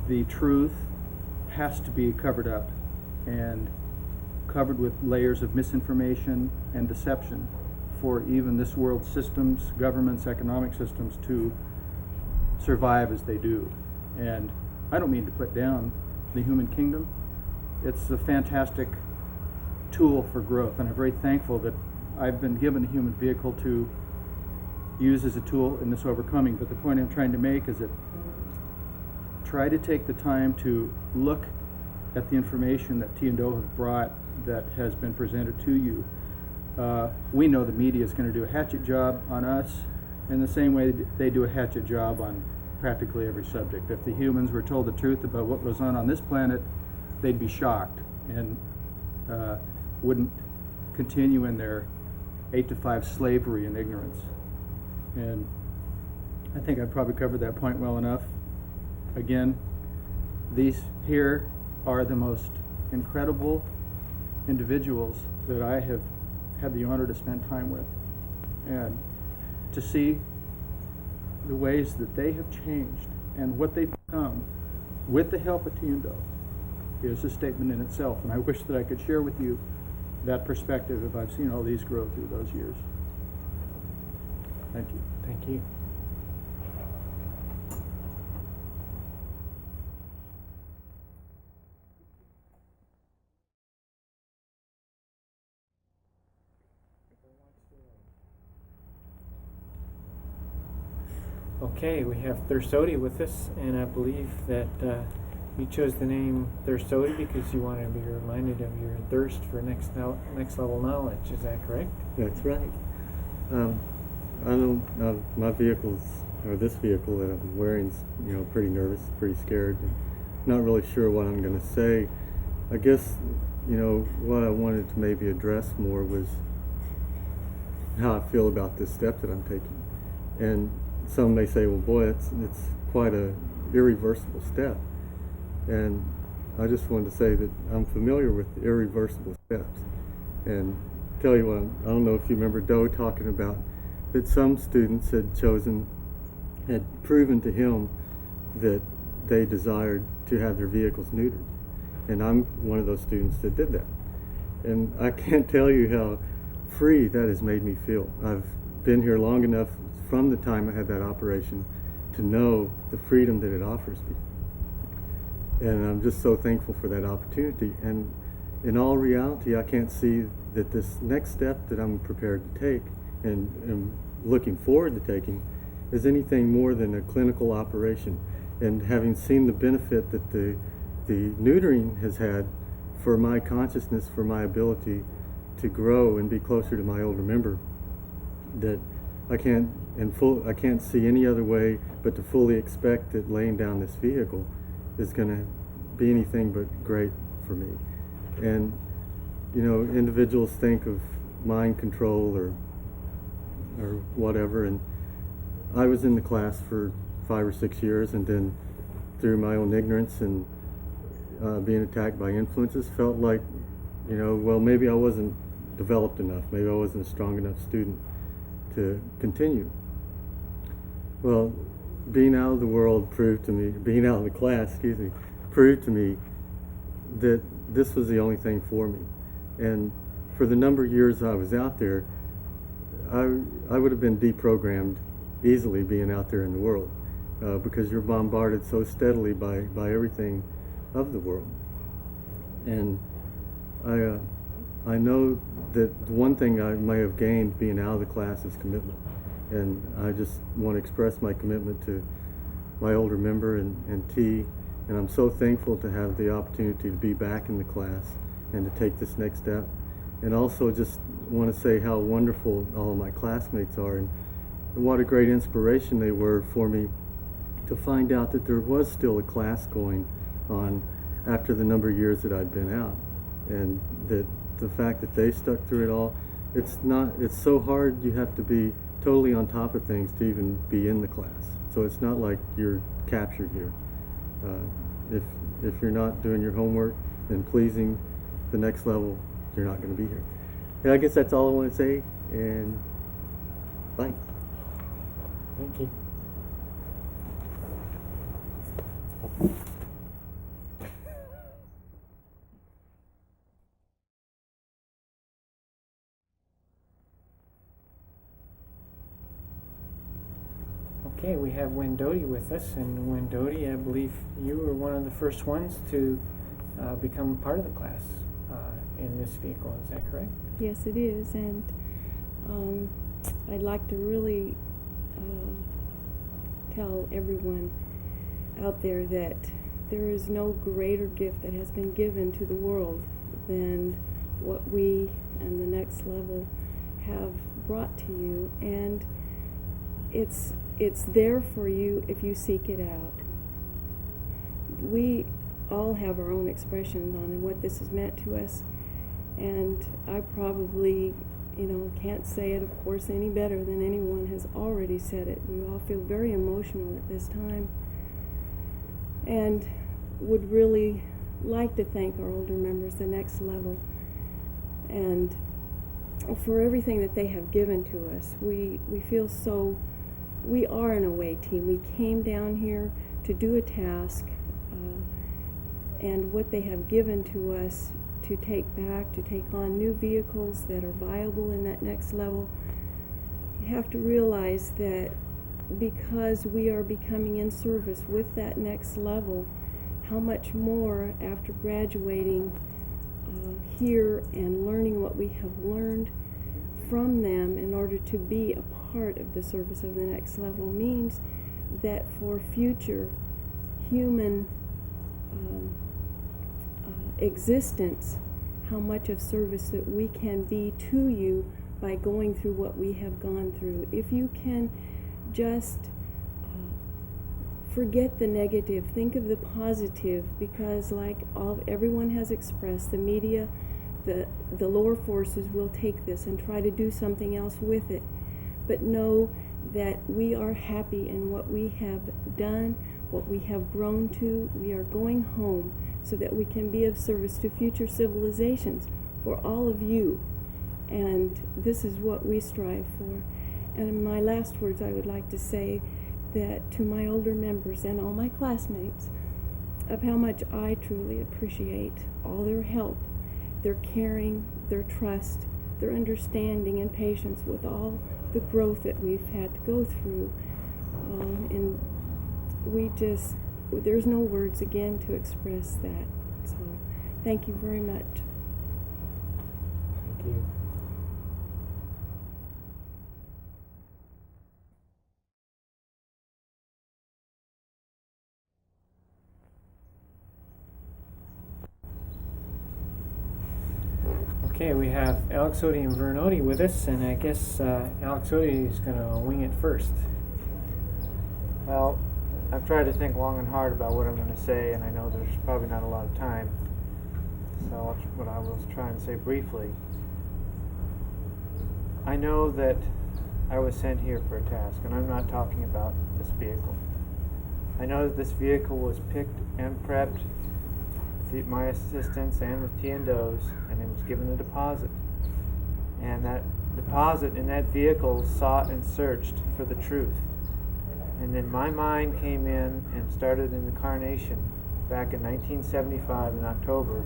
the truth has to be covered up and covered with layers of misinformation and deception for even this world's systems, governments, economic systems to survive as they do. And I don't mean to put down the human kingdom. It's a fantastic tool for growth, and I'm very thankful that I've been given a human vehicle to use as a tool in this overcoming. But the point I'm trying to make is that try to take the time to look at the information that T&O have brought that has been presented to you. We know the media is going to do a hatchet job on us in the same way they do a hatchet job on practically every subject. If the humans were told the truth about what goes on this planet, they'd be shocked and wouldn't continue in their 8-to-5 slavery and ignorance. And I think I've probably covered that point well enough. Again, these here are the most incredible individuals that I have had the honor to spend time with. And to see the ways that they have changed and what they've become with the help of T&O is a statement in itself. And I wish that I could share with you that perspective if I've seen all these grow through those years. Thank you. Thank you. Okay, we have Thursody with us, and I believe that you chose the name Thursody because you wanted to be reminded of your thirst for next level knowledge. Is that correct? That's right. I know my vehicle's, or this vehicle that I'm wearing, pretty nervous, pretty scared, and not really sure what I'm going to say. I guess, what I wanted to maybe address more was how I feel about this step that I'm taking. And some may say, well, boy, it's quite a irreversible step. And I just wanted to say that I'm familiar with irreversible steps. And tell you what, I don't know if you remember Doe talking about that some students had proven to him that they desired to have their vehicles neutered. And I'm one of those students that did that. And I can't tell you how free that has made me feel. I've been here long enough from the time I had that operation to know the freedom that it offers me. And I'm just so thankful for that opportunity. And in all reality, I can't see that this next step that I'm prepared to take and am looking forward to taking is anything more than a clinical operation. And having seen the benefit that the neutering has had for my consciousness, for my ability to grow and be closer to my older member, that I can't see any other way but to fully expect that laying down this vehicle is going to be anything but great for me. And you know, individuals think of mind control or whatever, and I was in the class for 5 or 6 years, and then through my own ignorance and being attacked by influences, felt like, you know, well, maybe I wasn't developed enough, maybe I wasn't a strong enough student to continue. Well, being out of the world proved to me, being out of the class, proved to me that this was the only thing for me. And for the number of years I was out there, I would have been deprogrammed easily being out there in the world, because you're bombarded so steadily by everything of the world. And I know that the one thing I may have gained being out of the class is commitment. And I just want to express my commitment to my older member and T. And I'm so thankful to have the opportunity to be back in the class and to take this next step. And also just want to say how wonderful all of my classmates are, and what a great inspiration they were for me to find out that there was still a class going on after the number of years that I'd been out. And that the fact that they stuck through it all, it's so hard, you have to be totally on top of things to even be in the class. So it's not like you're captured here. If you're not doing your homework and pleasing the next level, you're not going to be here. And I guess that's all I want to say, and bye. Thank you. Okay, we have Wendodi with us, and Wendodi, I believe you were one of the first ones to become part of the class in this vehicle. Is that correct? Yes, it is, and I'd like to really tell everyone out there that there is no greater gift that has been given to the world than what we and the next level have brought to you, and it's there for you if you seek it out. We all have our own expressions on what this has meant to us, and I probably, can't say it, of course, any better than anyone has already said it. We all feel very emotional at this time, and would really like to thank our older members, the next level, and for everything that they have given to us. We feel so, we are an away team. We came down here to do a task, and what they have given to us to take back, to take on new vehicles that are viable in that next level. You have to realize that because we are becoming in service with that next level, how much more after graduating here and learning what we have learned from them in order to be a part of the service of the next level means that for future human existence, how much of service that we can be to you by going through what we have gone through. If you can just forget the negative, think of the positive, because like everyone has expressed, the media the lower forces will take this and try to do something else with it. But know that we are happy in what we have done, what we have grown to. We are going home so that we can be of service to future civilizations for all of you. And this is what we strive for. And in my last words, I would like to say that to my older members and all my classmates, of how much I truly appreciate all their help, their caring, their trust, their understanding and patience with all the growth that we've had to go through. And there's no words again to express that. So thank you very much. Thank you. Okay, we have Alex Odie and Vern Odie with us, and I guess Alex Odie is going to wing it first. Well, I've tried to think long and hard about what I'm going to say, and I know there's probably not a lot of time, so what I will try and say briefly. I know that I was sent here for a task, and I'm not talking about this vehicle. I know that this vehicle was picked and prepped with my assistance and with T&O's, and it was given a deposit. And that deposit in that vehicle sought and searched for the truth. And then my mind came in and started an incarnation back in 1975 in October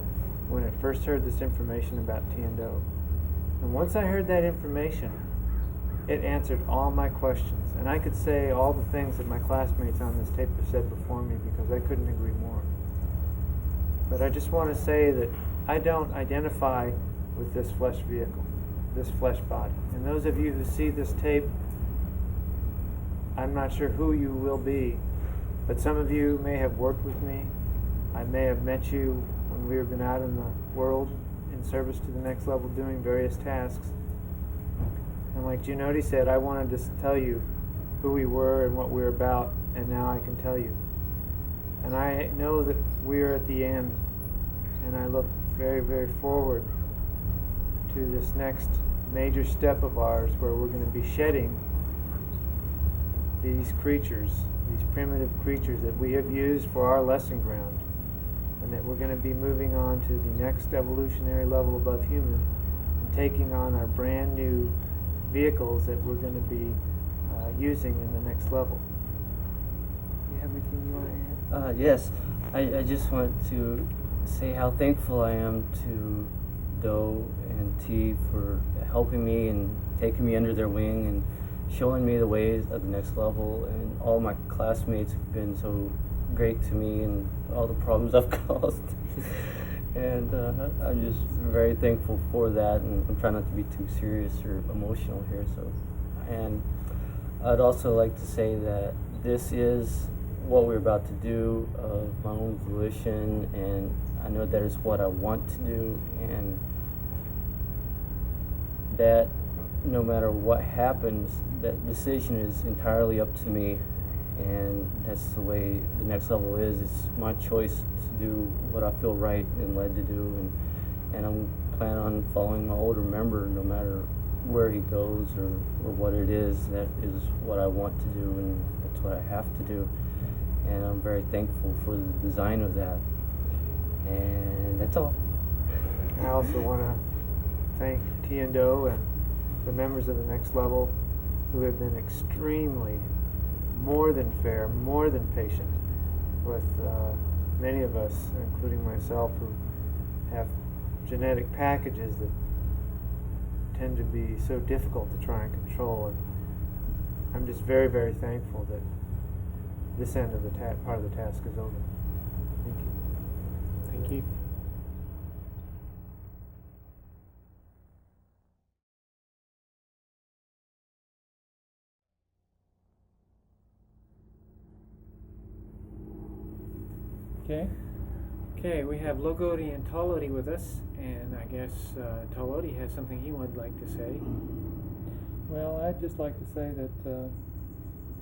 when I first heard this information about T&O. And once I heard that information, it answered all my questions. And I could say all the things that my classmates on this tape have said before me because I couldn't agree more. But I just want to say that I don't identify with this flesh vehicle, this flesh body. And those of you who see this tape, I'm not sure who you will be, but some of you may have worked with me. I may have met you when we've been out in the world in service to the next level doing various tasks. And like Junodi said, I wanted to tell you who we were and what we're about, and now I can tell you. And I know that we're at the end, and I look very, very forward to this next major step of ours where we're going to be shedding these creatures, these primitive creatures that we have used for our lesson ground, and that we're going to be moving on to the next evolutionary level above human and taking on our brand new vehicles that we're going to be using in the next level. You have anything you want to add? Yes, I just want to say how thankful I am to Doe and T for helping me and taking me under their wing and showing me the ways of the next level, and all my classmates have been so great to me and all the problems I've caused. And I'm just very thankful for that, and I'm trying not to be too serious or emotional here. And I'd also like to say that this is what we're about to do of my own volition, and I know that is what I want to do, and that no matter what happens, that decision is entirely up to me, and that's the way the next level is. It's my choice to do what I feel right and led to do, and I'm planning on following my older member no matter where he goes or what it is. That is what I want to do, and that's what I have to do, and I'm very thankful for the design of that, and that's all. I also want to thank T&O and the members of the next level who have been extremely more than fair, more than patient with many of us, including myself, who have genetic packages that tend to be so difficult to try and control. And I'm just very, very thankful that this end of the part of the task is over. Thank you. Thank you. Okay, we have Logodi and Tolodi with us, and I guess Tolodi has something he would like to say. Well, I'd just like to say that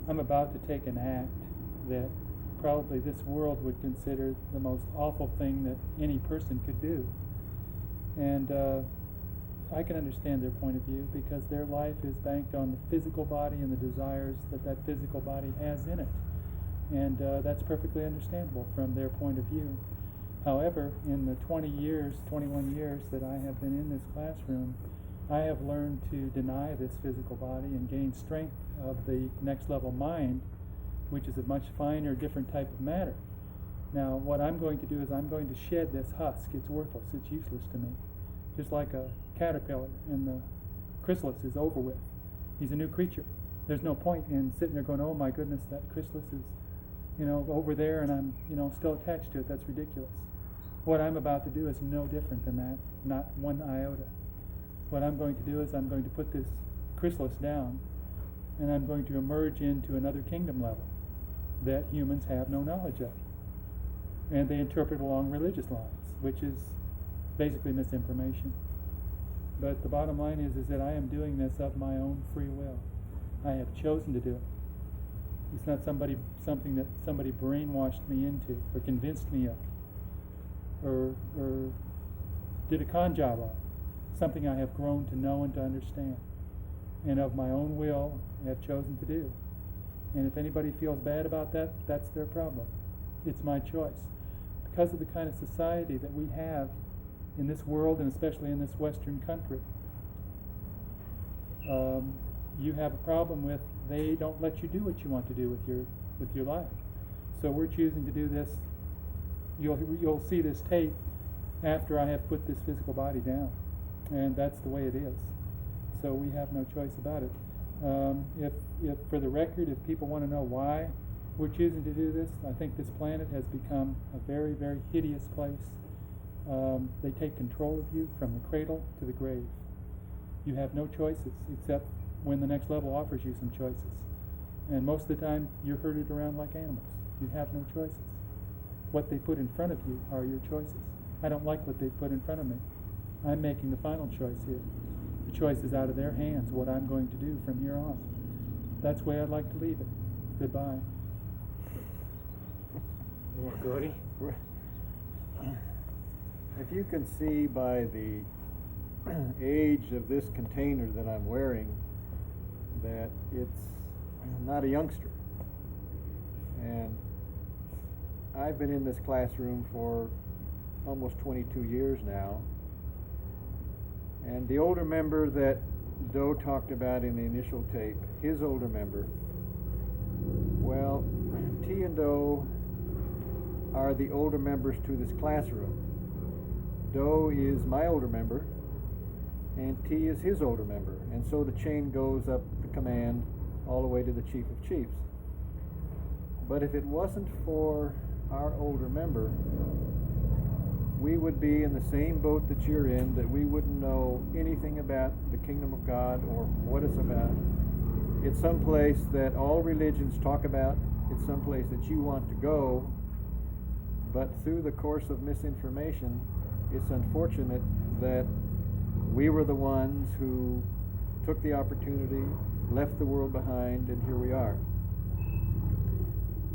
I'm about to take an act that probably this world would consider the most awful thing that any person could do. And I can understand their point of view because their life is banked on the physical body and the desires that that physical body has in it. And that's perfectly understandable from their point of view. However, in the 21 years that I have been in this classroom, I have learned to deny this physical body and gain strength of the next level mind, which is a much finer, different type of matter. Now, what I'm going to do is I'm going to shed this husk. It's worthless. It's useless to me. Just like a caterpillar and the chrysalis is over with. He's a new creature. There's no point in sitting there going, oh my goodness, that chrysalis is, over there and I'm, still attached to it. That's ridiculous. What I'm about to do is no different than that, not one iota. What I'm going to do is I'm going to put this chrysalis down and I'm going to emerge into another kingdom level that humans have no knowledge of. And they interpret along religious lines, which is basically misinformation. But the bottom line is that I am doing this of my own free will. I have chosen to do it. It's not something that somebody brainwashed me into or convinced me of or did a con job of. Something I have grown to know and to understand. And of my own will, I have chosen to do. And if anybody feels bad about that, that's their problem. It's my choice. Because of the kind of society that we have in this world, and especially in this Western country, you have a problem with they don't let you do what you want to do with your life. So we're choosing to do this. You'll see this tape after I have put this physical body down, and that's the way it is. So we have no choice about it. If for the record, if people want to know why we're choosing to do this, I think this planet has become a very, very hideous place. They take control of you from the cradle to the grave. You have no choices except when the next level offers you some choices. And most of the time, you're herded around like animals. You have no choices. What they put in front of you are your choices. I don't like what they put in front of me. I'm making the final choice here. The choice is out of their hands, what I'm going to do from here on. That's the way I'd like to leave it. Goodbye. Gordy? If you can see by the age of this container that I'm wearing that it's not a youngster. And I've been in this classroom for almost 22 years now. And the older member that Doe talked about in the initial tape, his older member, well, T and Doe are the older members to this classroom. Doe is my older member, and T is his older member. And so the chain goes up the command all the way to the Chief of Chiefs. But if it wasn't for our older member, we would be in the same boat that you're in, that we wouldn't know anything about the kingdom of God or what it's about. It's someplace that all religions talk about. It's someplace that you want to go. But through the course of misinformation, it's unfortunate that we were the ones who took the opportunity, left the world behind, and here we are.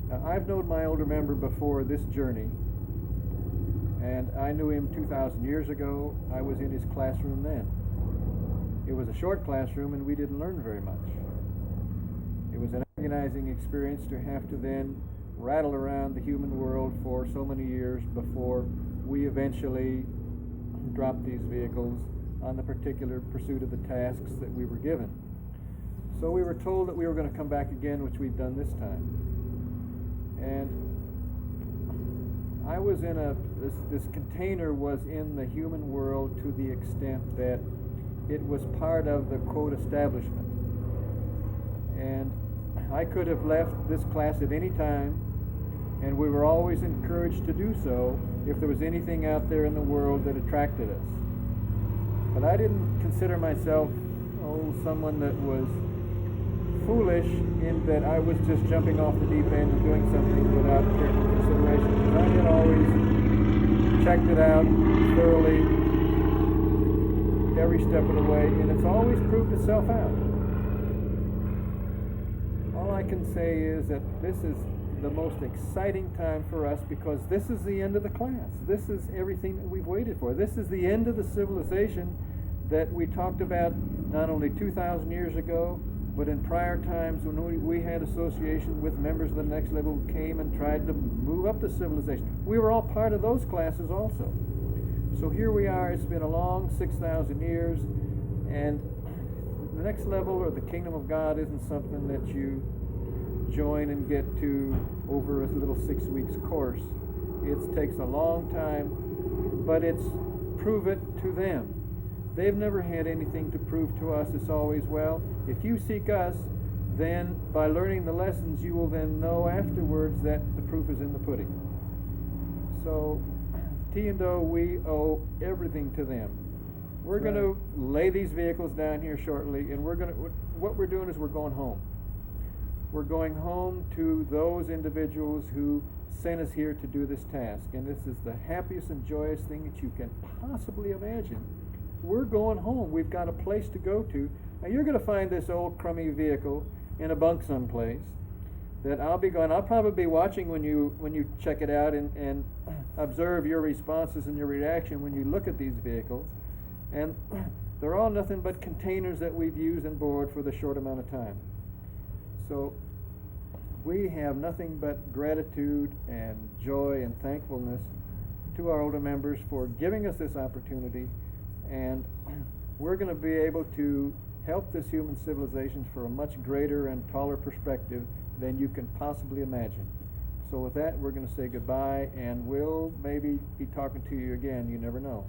Now, I've known my older member before this journey, and I knew him 2,000 years ago. I was in his classroom then. It was a short classroom, and we didn't learn very much. It was an agonizing experience to have to then rattle around the human world for so many years before we eventually dropped these vehicles on the particular pursuit of the tasks that we were given. So we were told that we were going to come back again, which we've done this time. And I was in this container was in the human world to the extent that it was part of the quote establishment. And I could have left this class at any time, and we were always encouraged to do so if there was anything out there in the world that attracted us. But I didn't consider myself, someone that was foolish in that I was just jumping off the deep end and doing something without careful consideration. Because I had always checked it out thoroughly every step of the way, and it's always proved itself out. All I can say is that this is the most exciting time for us, because this is the end of the class. This is everything that we've waited for. This is the end of the civilization that we talked about not only 2,000 years ago, but in prior times when we had association with members of the next level who came and tried to move up the civilization. We were all part of those classes also. So here we are. It's been a long 6,000 years, and the next level, or the kingdom of God, isn't something that you join and get to over a little 6 weeks course. It takes a long time, but it's prove it to them. They've never had anything to prove to us. It's always, well, if you seek us, then by learning the lessons, you will then know afterwards that the proof is in the pudding. So T&O, we owe everything to them. We're going to lay these vehicles down here shortly, and what we're doing is we're going home. We're going home to those individuals who sent us here to do this task, and this is the happiest and joyous thing that you can possibly imagine. We're going home. We've got a place to go to. Now you're going to find this old crummy vehicle in a bunk someplace that I'll be going. I'll probably be watching when you check it out and observe your responses and your reaction when you look at these vehicles. And they're all nothing but containers that we've used and borrowed for the short amount of time. So we have nothing but gratitude and joy and thankfulness to our older members for giving us this opportunity, and we're going to be able to help this human civilization for a much greater and taller perspective than you can possibly imagine. So with that, we're going to say goodbye, and we'll maybe be talking to you again. You never know.